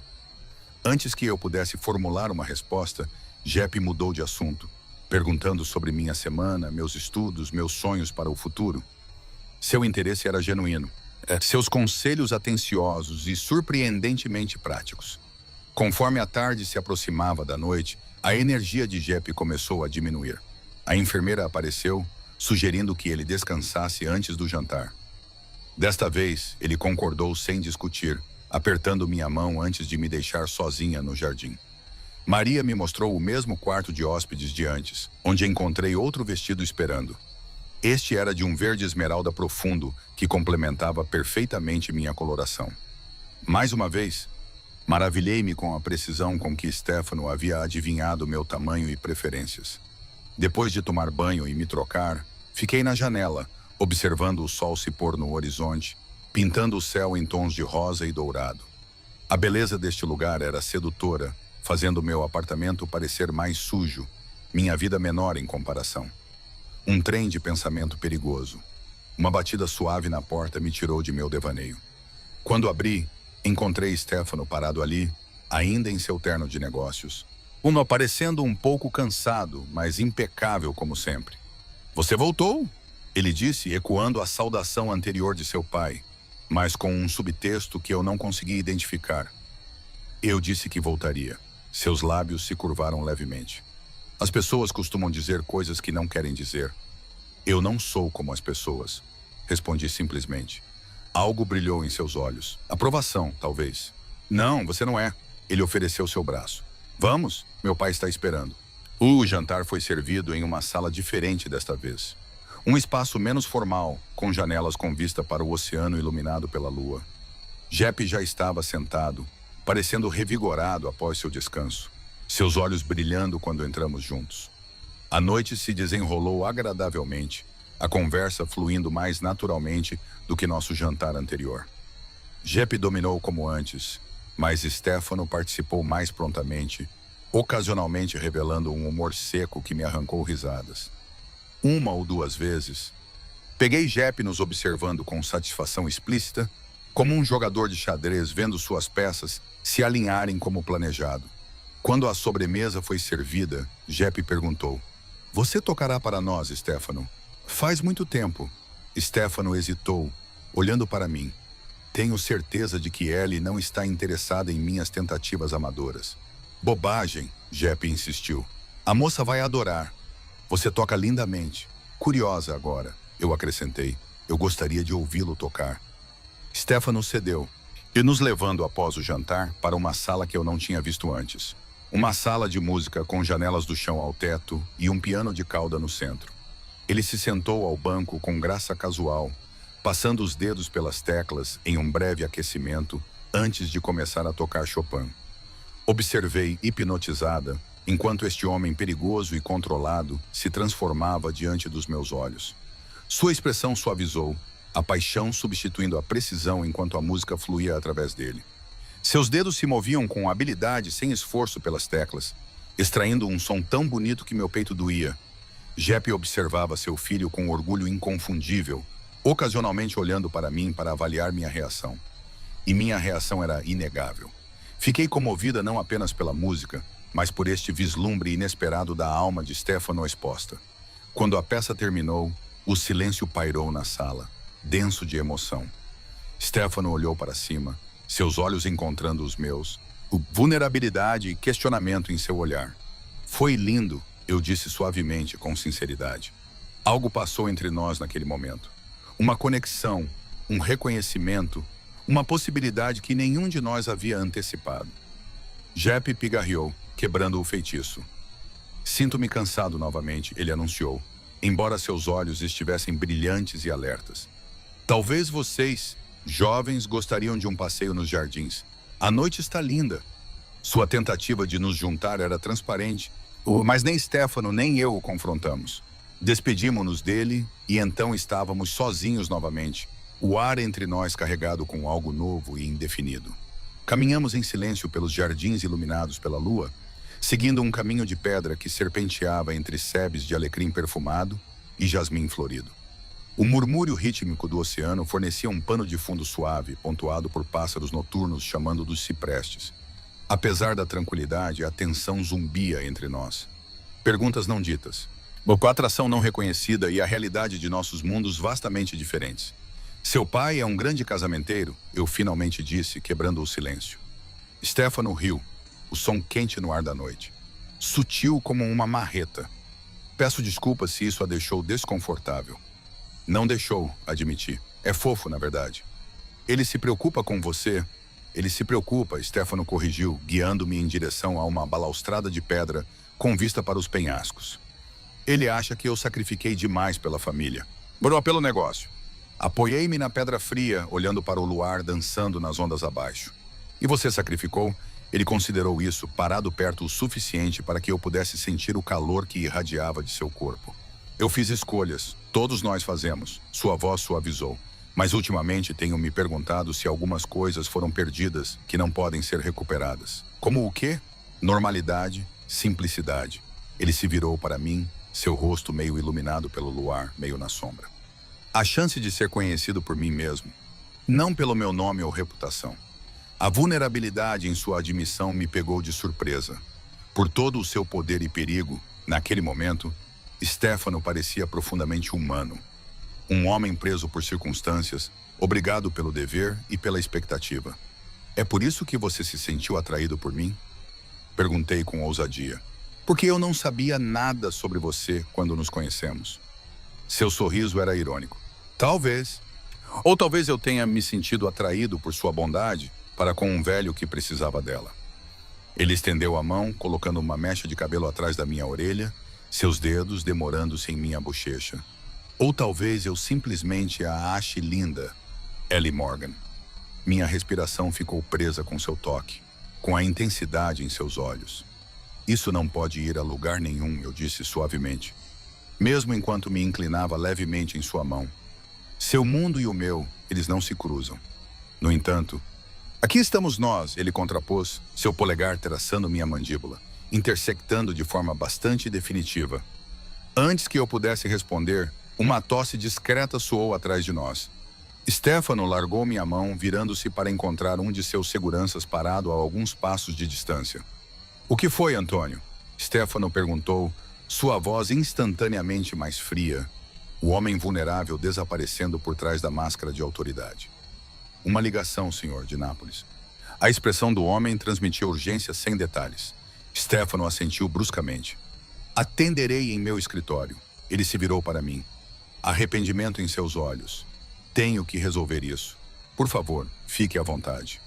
Antes que eu pudesse formular uma resposta, Jep mudou de assunto, perguntando sobre minha semana, meus estudos, meus sonhos para o futuro. Seu interesse era genuíno. Seus conselhos atenciosos e surpreendentemente práticos. Conforme a tarde se aproximava da noite, a energia de Jep começou a diminuir. A enfermeira apareceu, sugerindo que ele descansasse antes do jantar. Desta vez, ele concordou sem discutir, apertando minha mão antes de me deixar sozinha no jardim. Maria me mostrou o mesmo quarto de hóspedes de antes, onde encontrei outro vestido esperando. Este era de um verde esmeralda profundo que complementava perfeitamente minha coloração. Mais uma vez, maravilhei-me com a precisão com que Stefano havia adivinhado meu tamanho e preferências. Depois de tomar banho e me trocar, fiquei na janela, observando o sol se pôr no horizonte, pintando o céu em tons de rosa e dourado. A beleza deste lugar era sedutora, fazendo meu apartamento parecer mais sujo, minha vida menor em comparação. Um trem de pensamento perigoso. Uma batida suave na porta me tirou de meu devaneio. Quando abri, encontrei Stefano parado ali, ainda em seu terno de negócios. Parecendo um pouco cansado, mas impecável como sempre. "Você voltou?" ele disse, ecoando a saudação anterior de seu pai, mas com um subtexto que eu não consegui identificar. Eu disse que voltaria. Seus lábios se curvaram levemente. As pessoas costumam dizer coisas que não querem dizer. Eu não sou como as pessoas, respondi simplesmente. Algo brilhou em seus olhos. Aprovação, talvez. Não, você não é. Ele ofereceu seu braço. Vamos, meu pai está esperando. O jantar foi servido em uma sala diferente desta vez. Um espaço menos formal, com janelas com vista para o oceano iluminado pela lua. Jep já estava sentado, parecendo revigorado após seu descanso, seus olhos brilhando quando entramos juntos. A noite se desenrolou agradavelmente, a conversa fluindo mais naturalmente do que nosso jantar anterior. Jep dominou como antes, mas Stefano participou mais prontamente, ocasionalmente revelando um humor seco que me arrancou risadas. Uma ou duas vezes, peguei Jep nos observando com satisfação explícita, como um jogador de xadrez vendo suas peças se alinharem como planejado. Quando a sobremesa foi servida, Jep perguntou: "Você tocará para nós, Stefano?" "Faz muito tempo." Stefano hesitou, olhando para mim. Tenho certeza de que Ellie não está interessada em minhas tentativas amadoras. Bobagem, Jep insistiu. A moça vai adorar. Você toca lindamente. Curiosa agora, eu acrescentei. Eu gostaria de ouvi-lo tocar. Stefano cedeu, e nos levando após o jantar para uma sala que eu não tinha visto antes. Uma sala de música com janelas do chão ao teto e um piano de cauda no centro. Ele se sentou ao banco com graça casual, passando os dedos pelas teclas em um breve aquecimento antes de começar a tocar Chopin. Observei hipnotizada enquanto este homem perigoso e controlado se transformava diante dos meus olhos. Sua expressão suavizou, a paixão substituindo a precisão enquanto a música fluía através dele. Seus dedos se moviam com habilidade sem esforço pelas teclas, extraindo um som tão bonito que meu peito doía. Jep observava seu filho com orgulho inconfundível, ocasionalmente olhando para mim para avaliar minha reação. E minha reação era inegável. Fiquei comovida não apenas pela música, mas por este vislumbre inesperado da alma de Stefano exposta. Quando a peça terminou, o silêncio pairou na sala, denso de emoção. Stefano olhou para cima, seus olhos encontrando os meus, vulnerabilidade e questionamento em seu olhar. Foi lindo, eu disse suavemente, com sinceridade. Algo passou entre nós naquele momento. Uma conexão, um reconhecimento, uma possibilidade que nenhum de nós havia antecipado. Jep pigarreou, quebrando o feitiço. Sinto-me cansado novamente, ele anunciou, embora seus olhos estivessem brilhantes e alertas. Talvez vocês, jovens, gostariam de um passeio nos jardins. A noite está linda. Sua tentativa de nos juntar era transparente, mas nem Stefano nem eu o confrontamos. Despedimos-nos dele e então estávamos sozinhos novamente, o ar entre nós carregado com algo novo e indefinido. Caminhamos em silêncio pelos jardins iluminados pela lua, seguindo um caminho de pedra que serpenteava entre sebes de alecrim perfumado e jasmim florido. O murmúrio rítmico do oceano fornecia um pano de fundo suave, pontuado por pássaros noturnos chamando dos ciprestes. Apesar da tranquilidade, a tensão zumbia entre nós. Perguntas não ditas. A atração não reconhecida e a realidade de nossos mundos vastamente diferentes. Seu pai é um grande casamenteiro, eu finalmente disse, quebrando o silêncio. Stefano riu, o som quente no ar da noite. Sutil como uma marreta. Peço desculpas se isso a deixou desconfortável. Não deixou, admiti. É fofo, na verdade. Ele se preocupa com você? Ele se preocupa, Stefano corrigiu, guiando-me em direção a uma balaustrada de pedra com vista para os penhascos. Ele acha que eu sacrifiquei demais pela família. Pelo negócio. Apoiei-me na pedra fria, olhando para o luar dançando nas ondas abaixo. E você sacrificou? Ele considerou isso, parado perto o suficiente para que eu pudesse sentir o calor que irradiava de seu corpo. Eu fiz escolhas, todos nós fazemos, sua voz suavizou. Mas ultimamente tenho me perguntado se algumas coisas foram perdidas que não podem ser recuperadas. Como o quê? Normalidade, simplicidade. Ele se virou para mim, seu rosto meio iluminado pelo luar, meio na sombra. A chance de ser conhecido por mim mesmo, não pelo meu nome ou reputação. A vulnerabilidade em sua admissão me pegou de surpresa. Por todo o seu poder e perigo, naquele momento, Stefano parecia profundamente humano. Um homem preso por circunstâncias, obrigado pelo dever e pela expectativa. É por isso que você se sentiu atraído por mim? Perguntei com ousadia. Porque eu não sabia nada sobre você quando nos conhecemos. Seu sorriso era irônico. Talvez. Ou talvez eu tenha me sentido atraído por sua bondade para com um velho que precisava dela. Ele estendeu a mão, colocando uma mecha de cabelo atrás da minha orelha, seus dedos demorando-se em minha bochecha. Ou talvez eu simplesmente a ache linda, Ellie Morgan. Minha respiração ficou presa com seu toque, com a intensidade em seus olhos. Isso não pode ir a lugar nenhum, eu disse suavemente, mesmo enquanto me inclinava levemente em sua mão. Seu mundo e o meu, eles não se cruzam. No entanto, aqui estamos nós, ele contrapôs, seu polegar traçando minha mandíbula, intersectando de forma bastante definitiva. Antes que eu pudesse responder, uma tosse discreta soou atrás de nós. Stefano largou minha mão, virando-se para encontrar um de seus seguranças parado a alguns passos de distância. O que foi, Antônio? Stefano perguntou, sua voz instantaneamente mais fria, o homem vulnerável desaparecendo por trás da máscara de autoridade. Uma ligação, senhor, de Nápoles. A expressão do homem transmitia urgência sem detalhes. Stefano assentiu bruscamente. Atenderei em meu escritório. Ele se virou para mim. Arrependimento em seus olhos. Tenho que resolver isso. Por favor, fique à vontade.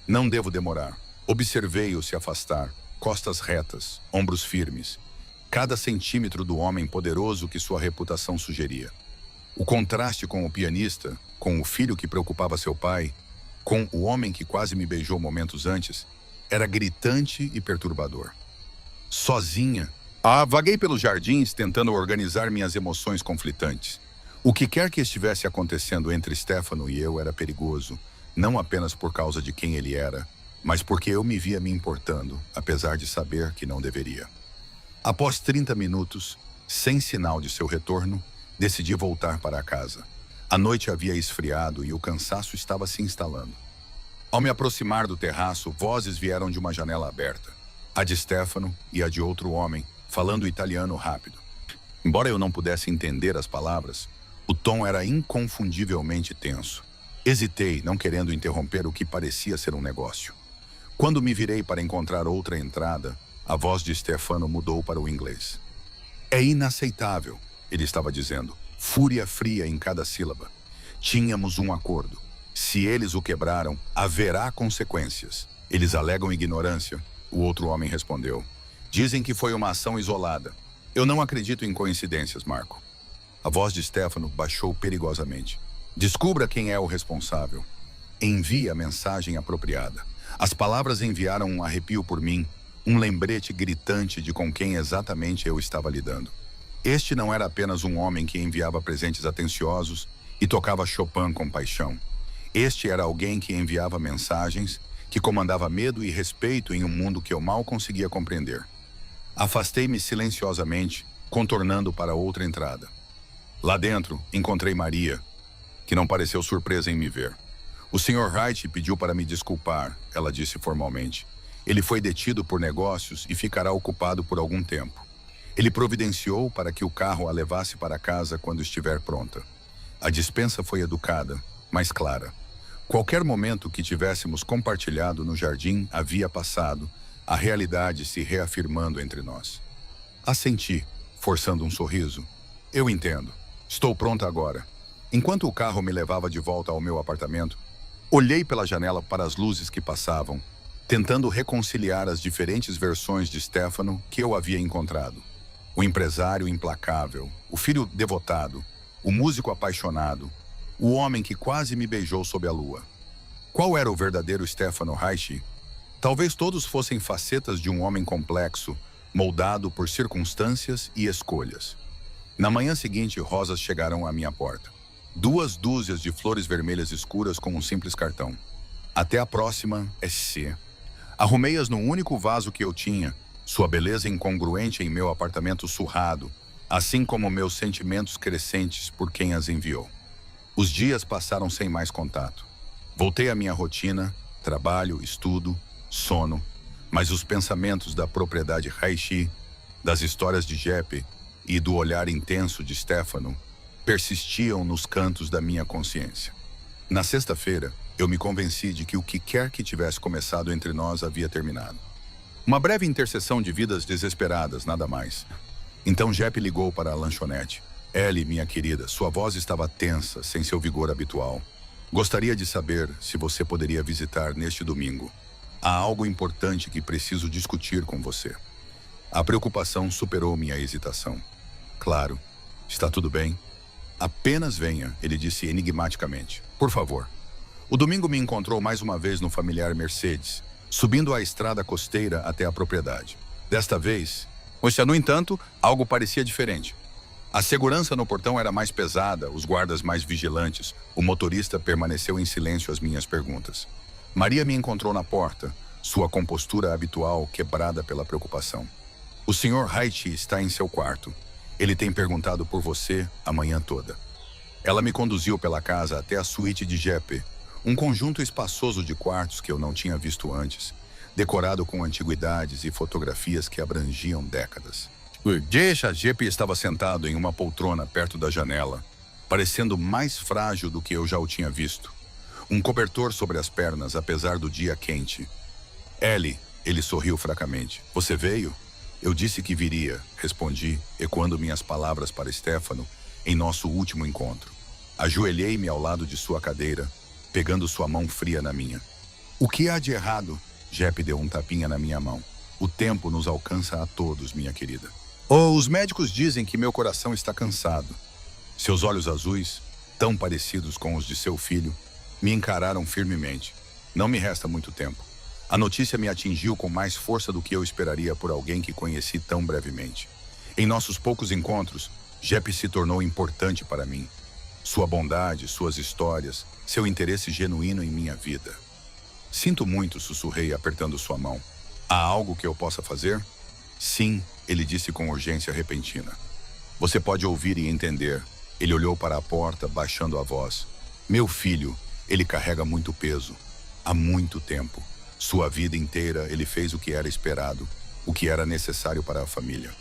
Não devo demorar. Observei-o se afastar, costas retas, ombros firmes. Cada centímetro do homem poderoso que sua reputação sugeria. O contraste com o pianista, com o filho que preocupava seu pai, com o homem que quase me beijou momentos antes, era gritante e perturbador. Sozinha, vaguei pelos jardins tentando organizar minhas emoções conflitantes. O que quer que estivesse acontecendo entre Stefano e eu era perigoso, não apenas por causa de quem ele era, mas porque eu me via me importando, apesar de saber que não deveria. Após 30 minutos, sem sinal de seu retorno, decidi voltar para a casa. A noite havia esfriado e o cansaço estava se instalando. Ao me aproximar do terraço, vozes vieram de uma janela aberta. A de Stefano e a de outro homem, falando italiano rápido. Embora eu não pudesse entender as palavras, o tom era inconfundivelmente tenso. Hesitei, não querendo interromper o que parecia ser um negócio. Quando me virei para encontrar outra entrada, a voz de Stefano mudou para o inglês. É inaceitável, ele estava dizendo, fúria fria em cada sílaba. Tínhamos um acordo. Se eles o quebraram, haverá consequências. Eles alegam ignorância, o outro homem respondeu. Dizem que foi uma ação isolada. Eu não acredito em coincidências, Marco. A voz de Stefano baixou perigosamente. Descubra quem é o responsável. Envie a mensagem apropriada. As palavras enviaram um arrepio por mim, um lembrete gritante de com quem exatamente eu estava lidando. Este não era apenas um homem que enviava presentes atenciosos e tocava Chopin com paixão. Este era alguém que enviava mensagens, que comandava medo e respeito em um mundo que eu mal conseguia compreender. Afastei-me silenciosamente, contornando para outra entrada. Lá dentro, encontrei Maria, que não pareceu surpresa em me ver. O Sr. Wright pediu para me desculpar, ela disse formalmente. Ele foi detido por negócios e ficará ocupado por algum tempo. Ele providenciou para que o carro a levasse para casa quando estiver pronta. A dispensa foi educada, mas clara. Qualquer momento que tivéssemos compartilhado no jardim havia passado, a realidade se reafirmando entre nós. Assenti, forçando um sorriso. Eu entendo. Estou pronta agora. Enquanto o carro me levava de volta ao meu apartamento, olhei pela janela para as luzes que passavam, tentando reconciliar as diferentes versões de Stefano que eu havia encontrado. O empresário implacável, o filho devotado, o músico apaixonado, o homem que quase me beijou sob a lua. Qual era o verdadeiro Stefano Reich? Talvez todos fossem facetas de um homem complexo, moldado por circunstâncias e escolhas. Na manhã seguinte, rosas chegaram à minha porta. 2 dúzias de flores vermelhas escuras com um simples cartão. Até a próxima, SC. Arrumei-as no único vaso que eu tinha, sua beleza incongruente em meu apartamento surrado, assim como meus sentimentos crescentes por quem as enviou. Os dias passaram sem mais contato. Voltei à minha rotina, trabalho, estudo, sono, mas os pensamentos da propriedade Reich, das histórias de Jeppe e do olhar intenso de Stefano persistiam nos cantos da minha consciência. Na sexta-feira, eu me convenci de que o que quer que tivesse começado entre nós havia terminado. Uma breve interseção de vidas desesperadas, nada mais. Então Jeppe ligou para a lanchonete. Ellie, minha querida, sua voz estava tensa, sem seu vigor habitual. Gostaria de saber se você poderia visitar neste domingo. Há algo importante que preciso discutir com você. A preocupação superou minha hesitação. Claro, está tudo bem? Apenas venha, ele disse enigmaticamente. Por favor. O domingo me encontrou mais uma vez no familiar Mercedes, subindo a estrada costeira até a propriedade. Desta vez, no entanto, algo parecia diferente. A segurança no portão era mais pesada, os guardas mais vigilantes. O motorista permaneceu em silêncio às minhas perguntas. Maria me encontrou na porta, sua compostura habitual quebrada pela preocupação. O Sr. Reich está em seu quarto. Ele tem perguntado por você a manhã toda. Ela me conduziu pela casa até a suíte de Jeppe, um conjunto espaçoso de quartos que eu não tinha visto antes, decorado com antiguidades e fotografias que abrangiam décadas. Jeppe estava sentado em uma poltrona perto da janela, parecendo mais frágil do que eu já o tinha visto. Um cobertor sobre as pernas, apesar do dia quente. Ellie, ele sorriu fracamente. Você veio? Eu disse que viria, respondi, ecoando minhas palavras para Stefano em nosso último encontro. Ajoelhei-me ao lado de sua cadeira, pegando sua mão fria na minha. O que há de errado? Jeppe deu um tapinha na minha mão. O tempo nos alcança a todos, minha querida. Oh, os médicos dizem que meu coração está cansado. Seus olhos azuis, tão parecidos com os de seu filho, me encararam firmemente. Não me resta muito tempo. A notícia me atingiu com mais força do que eu esperaria por alguém que conheci tão brevemente. Em nossos poucos encontros, Jeppe se tornou importante para mim. Sua bondade, suas histórias, seu interesse genuíno em minha vida. Sinto muito, sussurrei, apertando sua mão. Há algo que eu possa fazer? Sim, ele disse com urgência repentina. Você pode ouvir e entender. Ele olhou para a porta, baixando a voz. Meu filho, ele carrega muito peso. Há muito tempo. Sua vida inteira, ele fez o que era esperado, o que era necessário para a família.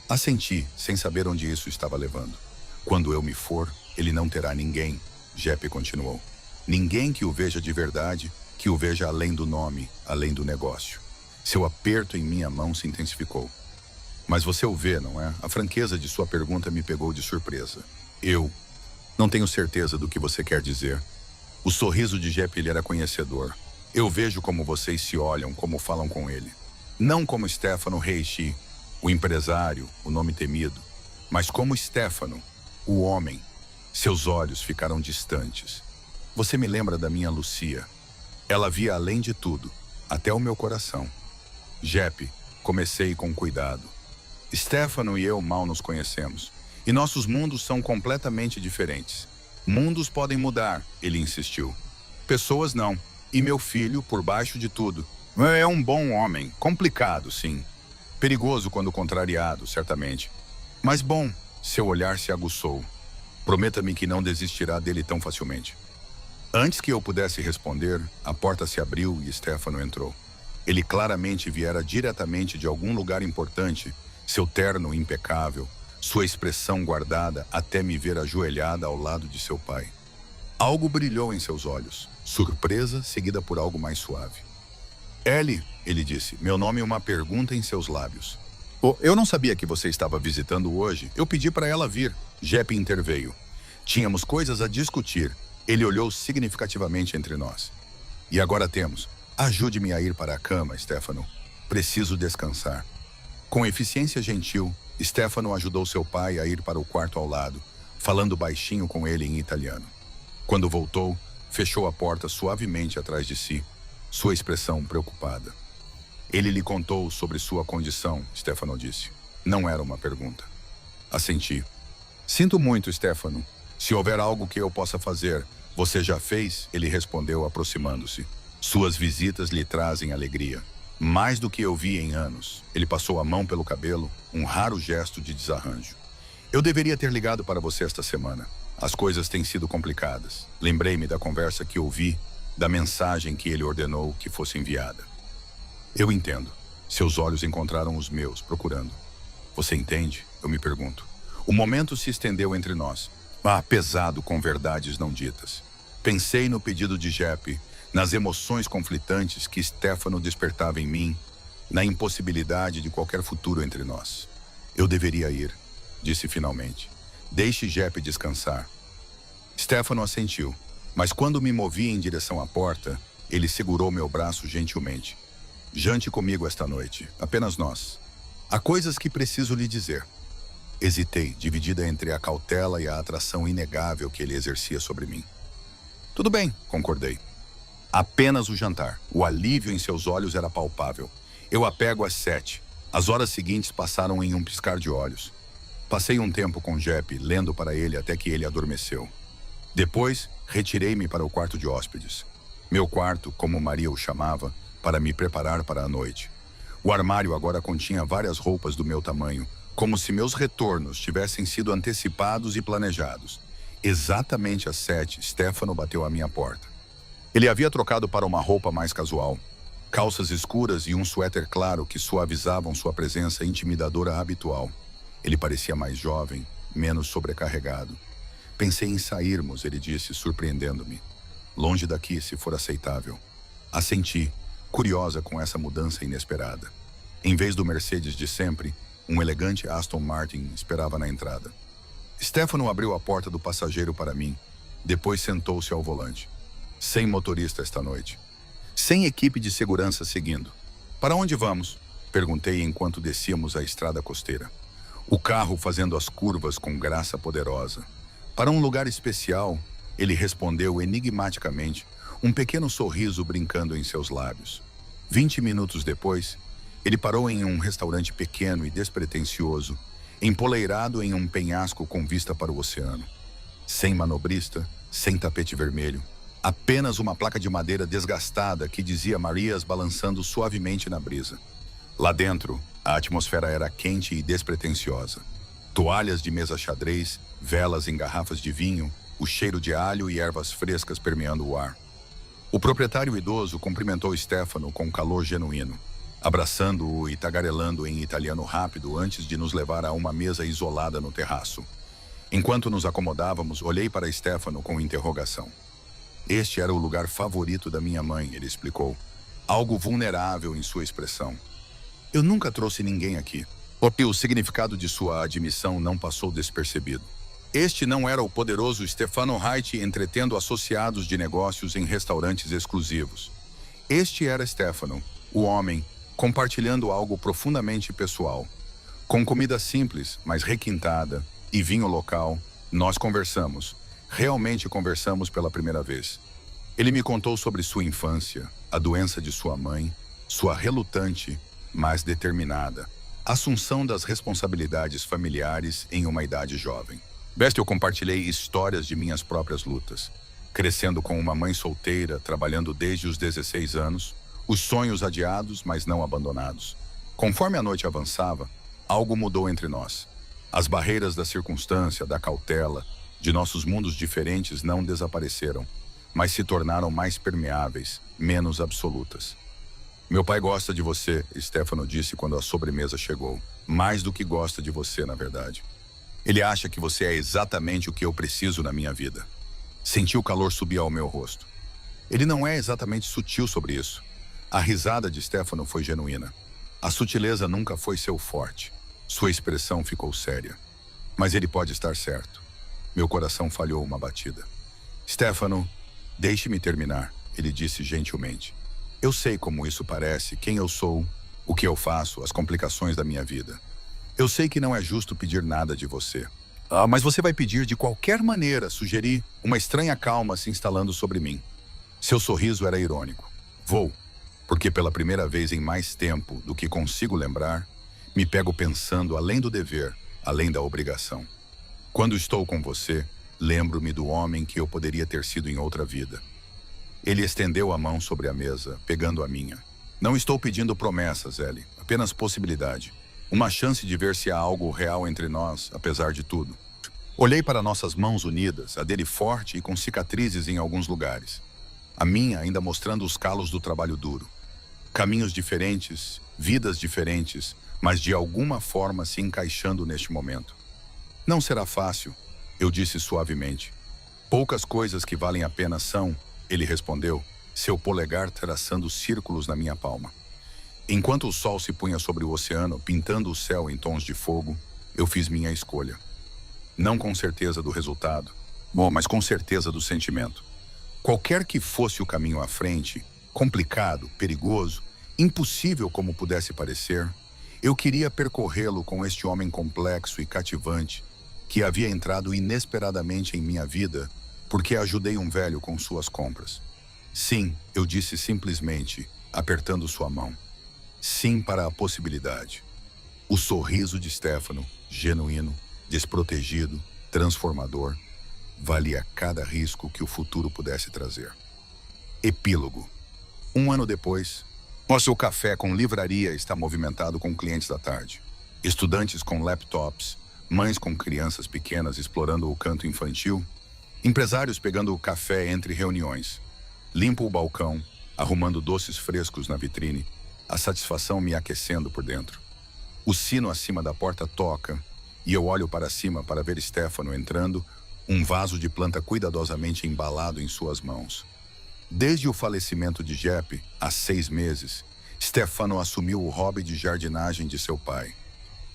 Assenti, sem saber onde isso estava levando. Quando eu me for, ele não terá ninguém, Jeppe continuou. Ninguém que o veja de verdade, que o veja além do nome, além do negócio. Seu aperto em minha mão se intensificou. Mas você o vê, não é? A franqueza de sua pergunta me pegou de surpresa. Eu não tenho certeza do que você quer dizer. O sorriso de Jeppe, ele era conhecedor. Eu vejo como vocês se olham, como falam com ele. Não como Stefano Reich, o empresário, o nome temido, mas como Stefano, o homem. Seus olhos ficaram distantes. Você me lembra da minha Lucia. Ela via além de tudo, até o meu coração. Jeppe, comecei com cuidado. Stefano e eu mal nos conhecemos, e nossos mundos são completamente diferentes. Mundos podem mudar, ele insistiu. Pessoas não. E meu filho, por baixo de tudo, é um bom homem, complicado, sim. Perigoso quando contrariado, certamente. Mas bom, seu olhar se aguçou. Prometa-me que não desistirá dele tão facilmente. Antes que eu pudesse responder, a porta se abriu e Stefano entrou. Ele claramente viera diretamente de algum lugar importante, seu terno impecável, sua expressão guardada até me ver ajoelhada ao lado de seu pai. Algo brilhou em seus olhos, surpresa seguida por algo mais suave. Ellie, ele disse, meu nome e uma pergunta em seus lábios. Oh, eu não sabia que você estava visitando hoje. Eu pedi para ela vir. Jeppe interveio. Tínhamos coisas a discutir. Ele olhou significativamente entre nós. E agora temos. Ajude-me a ir para a cama, Stefano. Preciso descansar. Com eficiência gentil, Stefano ajudou seu pai a ir para o quarto ao lado, falando baixinho com ele em italiano. Quando voltou, fechou a porta suavemente atrás de si, sua expressão preocupada. Ele lhe contou sobre sua condição, Stefano disse. Não era uma pergunta. Assenti. Sinto muito, Stefano. Se houver algo que eu possa fazer, você já fez? Ele respondeu, aproximando-se. Suas visitas lhe trazem alegria. Mais do que eu vi em anos. Ele passou a mão pelo cabelo, um raro gesto de desarranjo. Eu deveria ter ligado para você esta semana. As coisas têm sido complicadas. Lembrei-me da conversa que ouvi, da mensagem que ele ordenou que fosse enviada. Eu entendo. Seus olhos encontraram os meus, procurando. Você entende? Eu me pergunto. O momento se estendeu entre nós. Pesado com verdades não ditas. Pensei no pedido de Jeppe, nas emoções conflitantes que Stefano despertava em mim, na impossibilidade de qualquer futuro entre nós. Eu deveria ir, disse finalmente. Deixe Jeppe descansar. Stefano assentiu, mas quando me movi em direção à porta, ele segurou meu braço gentilmente. Jante comigo esta noite, apenas nós. Há coisas que preciso lhe dizer. Hesitei, dividida entre a cautela e a atração inegável que ele exercia sobre mim. Tudo bem, concordei. Apenas o jantar. O alívio em seus olhos era palpável. Eu a pego às 7. As horas seguintes passaram em um piscar de olhos. Passei um tempo com Jeppe, lendo para ele até que ele adormeceu. Depois, retirei-me para o quarto de hóspedes. Meu quarto, como Maria o chamava, para me preparar para a noite. O armário agora continha várias roupas do meu tamanho, como se meus retornos tivessem sido antecipados e planejados. Exatamente às 7, Stefano bateu à minha porta. Ele havia trocado para uma roupa mais casual. Calças escuras e um suéter claro que suavizavam sua presença intimidadora habitual. Ele parecia mais jovem, menos sobrecarregado. Pensei em sairmos, ele disse, surpreendendo-me. Longe daqui, se for aceitável. Assenti, curiosa com essa mudança inesperada. Em vez do Mercedes de sempre, um elegante Aston Martin esperava na entrada. Stefano abriu a porta do passageiro para mim. Depois sentou-se ao volante. Sem motorista esta noite. Sem equipe de segurança seguindo. Para onde vamos? Perguntei enquanto descíamos a estrada costeira. O carro fazendo as curvas com graça poderosa. Para um lugar especial, ele respondeu enigmaticamente, um pequeno sorriso brincando em seus lábios. 20 minutos depois, ele parou em um restaurante pequeno e despretensioso, empoleirado em um penhasco com vista para o oceano. Sem manobrista, sem tapete vermelho, apenas uma placa de madeira desgastada que dizia Marias balançando suavemente na brisa. Lá dentro, a atmosfera era quente e despretensiosa. Toalhas de mesa xadrez, velas em garrafas de vinho, o cheiro de alho e ervas frescas permeando o ar. O proprietário idoso cumprimentou Stefano com calor genuíno, abraçando-o e tagarelando em italiano rápido antes de nos levar a uma mesa isolada no terraço. Enquanto nos acomodávamos, olhei para Stefano com interrogação. Este era o lugar favorito da minha mãe, ele explicou. Algo vulnerável em sua expressão. Eu nunca trouxe ninguém aqui, porque o significado de sua admissão não passou despercebido. Este não era o poderoso Stefano Haidt entretendo associados de negócios em restaurantes exclusivos. Este era Stefano, o homem, compartilhando algo profundamente pessoal. Com comida simples, mas requintada, e vinho local, nós conversamos. Realmente conversamos pela primeira vez. Ele me contou sobre sua infância, a doença de sua mãe, sua relutante, mas determinada, assunção das responsabilidades familiares em uma idade jovem. Eu compartilhei histórias de minhas próprias lutas. Crescendo com uma mãe solteira, trabalhando desde os 16 anos, os sonhos adiados, mas não abandonados. Conforme a noite avançava, algo mudou entre nós. As barreiras da circunstância, da cautela, de nossos mundos diferentes não desapareceram, mas se tornaram mais permeáveis, menos absolutas. Meu pai gosta de você, Stefano disse quando a sobremesa chegou. Mais do que gosta de você, na verdade. Ele acha que você é exatamente o que eu preciso na minha vida. Senti o calor subir ao meu rosto. Ele não é exatamente sutil sobre isso. A risada de Stefano foi genuína. A sutileza nunca foi seu forte. Sua expressão ficou séria. Mas ele pode estar certo. Meu coração falhou uma batida. Stefano, deixe-me terminar, ele disse gentilmente. Eu sei como isso parece, quem eu sou, o que eu faço, as complicações da minha vida. Eu sei que não é justo pedir nada de você. Mas você vai pedir de qualquer maneira, sugeri, uma estranha calma se instalando sobre mim. Seu sorriso era irônico. Vou, porque pela primeira vez em mais tempo do que consigo lembrar, me pego pensando além do dever, além da obrigação. Quando estou com você, lembro-me do homem que eu poderia ter sido em outra vida. Ele estendeu a mão sobre a mesa, pegando a minha. Não estou pedindo promessas, Ellie, apenas possibilidade. Uma chance de ver se há algo real entre nós, apesar de tudo. Olhei para nossas mãos unidas, a dele forte e com cicatrizes em alguns lugares. A minha ainda mostrando os calos do trabalho duro. Caminhos diferentes, vidas diferentes, mas de alguma forma se encaixando neste momento. Não será fácil, eu disse suavemente. Poucas coisas que valem a pena são, ele respondeu, seu polegar traçando círculos na minha palma. Enquanto o sol se punha sobre o oceano, pintando o céu em tons de fogo, eu fiz minha escolha. Não com certeza do resultado, mas com certeza do sentimento. Qualquer que fosse o caminho à frente, complicado, perigoso, impossível como pudesse parecer, eu queria percorrê-lo com este homem complexo e cativante que havia entrado inesperadamente em minha vida porque ajudei um velho com suas compras. Sim, eu disse simplesmente, apertando sua mão. Sim para a possibilidade. O sorriso de Stefano, genuíno, desprotegido, transformador, valia cada risco que o futuro pudesse trazer. Epílogo. 1 ano depois, nosso café com livraria está movimentado com clientes da tarde. Estudantes com laptops, mães com crianças pequenas explorando o canto infantil, empresários pegando café entre reuniões. Limpo o balcão, arrumando doces frescos na vitrine, a satisfação me aquecendo por dentro. O sino acima da porta toca e eu olho para cima para ver Stefano entrando, um vaso de planta cuidadosamente embalado em suas mãos. Desde o falecimento de Jeppe, há 6 meses, Stefano assumiu o hobby de jardinagem de seu pai.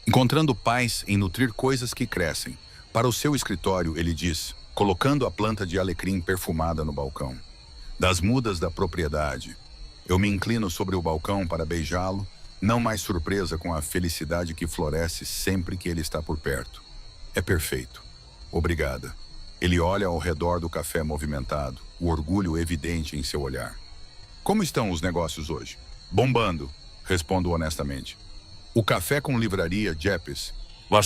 Encontrando paz em nutrir coisas que crescem. Para o seu escritório, ele diz, colocando a planta de alecrim perfumada no balcão. Das mudas da propriedade. Eu me inclino sobre o balcão para beijá-lo, não mais surpresa com a felicidade que floresce sempre que ele está por perto. É perfeito. Obrigada. Ele olha ao redor do café movimentado, o orgulho evidente em seu olhar. Como estão os negócios hoje? Bombando, respondo honestamente. O café com livraria Jeppes,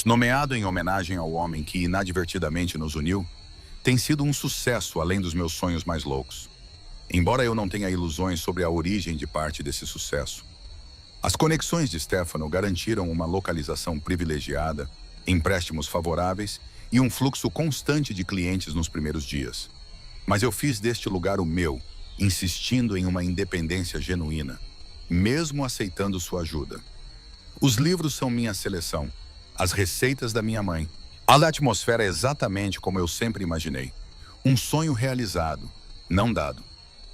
nomeado em homenagem ao homem que inadvertidamente nos uniu, tem sido um sucesso além dos meus sonhos mais loucos. Embora eu não tenha ilusões sobre a origem de parte desse sucesso. As conexões de Stefano garantiram uma localização privilegiada, empréstimos favoráveis e um fluxo constante de clientes nos primeiros dias. Mas eu fiz deste lugar o meu, insistindo em uma independência genuína, mesmo aceitando sua ajuda. Os livros são minha seleção, as receitas da minha mãe. A atmosfera é exatamente como eu sempre imaginei. Um sonho realizado, não dado.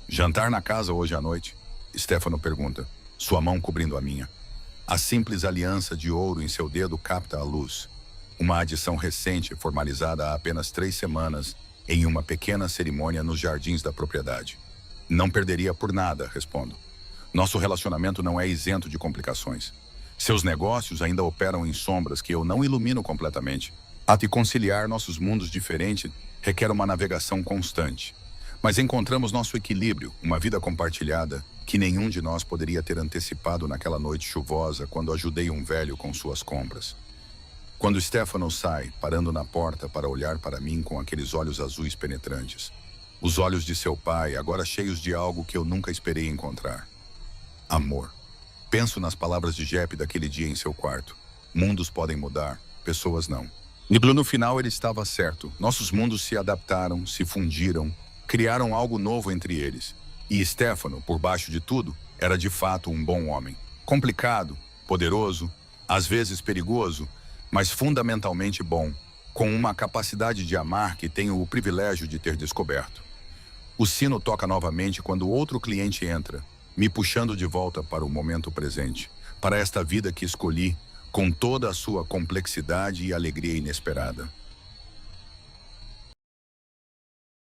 Jantar na casa hoje à noite? Stefano pergunta, sua mão cobrindo a minha. A simples aliança de ouro em seu dedo capta a luz. Uma adição recente formalizada há apenas 3 semanas em uma pequena cerimônia nos jardins da propriedade. Não perderia por nada, respondo. Nosso relacionamento não é isento de complicações. Seus negócios ainda operam em sombras que eu não ilumino completamente. Até conciliar nossos mundos diferentes requer uma navegação constante. Mas encontramos nosso equilíbrio, uma vida compartilhada, que nenhum de nós poderia ter antecipado naquela noite chuvosa quando ajudei um velho com suas compras. Quando Stefano sai, parando na porta para olhar para mim com aqueles olhos azuis penetrantes. Os olhos de seu pai, agora cheios de algo que eu nunca esperei encontrar. Amor. Penso nas palavras de Jeppe daquele dia em seu quarto. Mundos podem mudar, pessoas não. E no final ele estava certo. Nossos mundos se adaptaram, se fundiram, criaram algo novo entre eles. E Stefano, por baixo de tudo, era de fato um bom homem. Complicado, poderoso, às vezes perigoso, mas fundamentalmente bom, com uma capacidade de amar que tenho o privilégio de ter descoberto. O sino toca novamente quando outro cliente entra, me puxando de volta para o momento presente, para esta vida que escolhi, com toda a sua complexidade e alegria inesperada.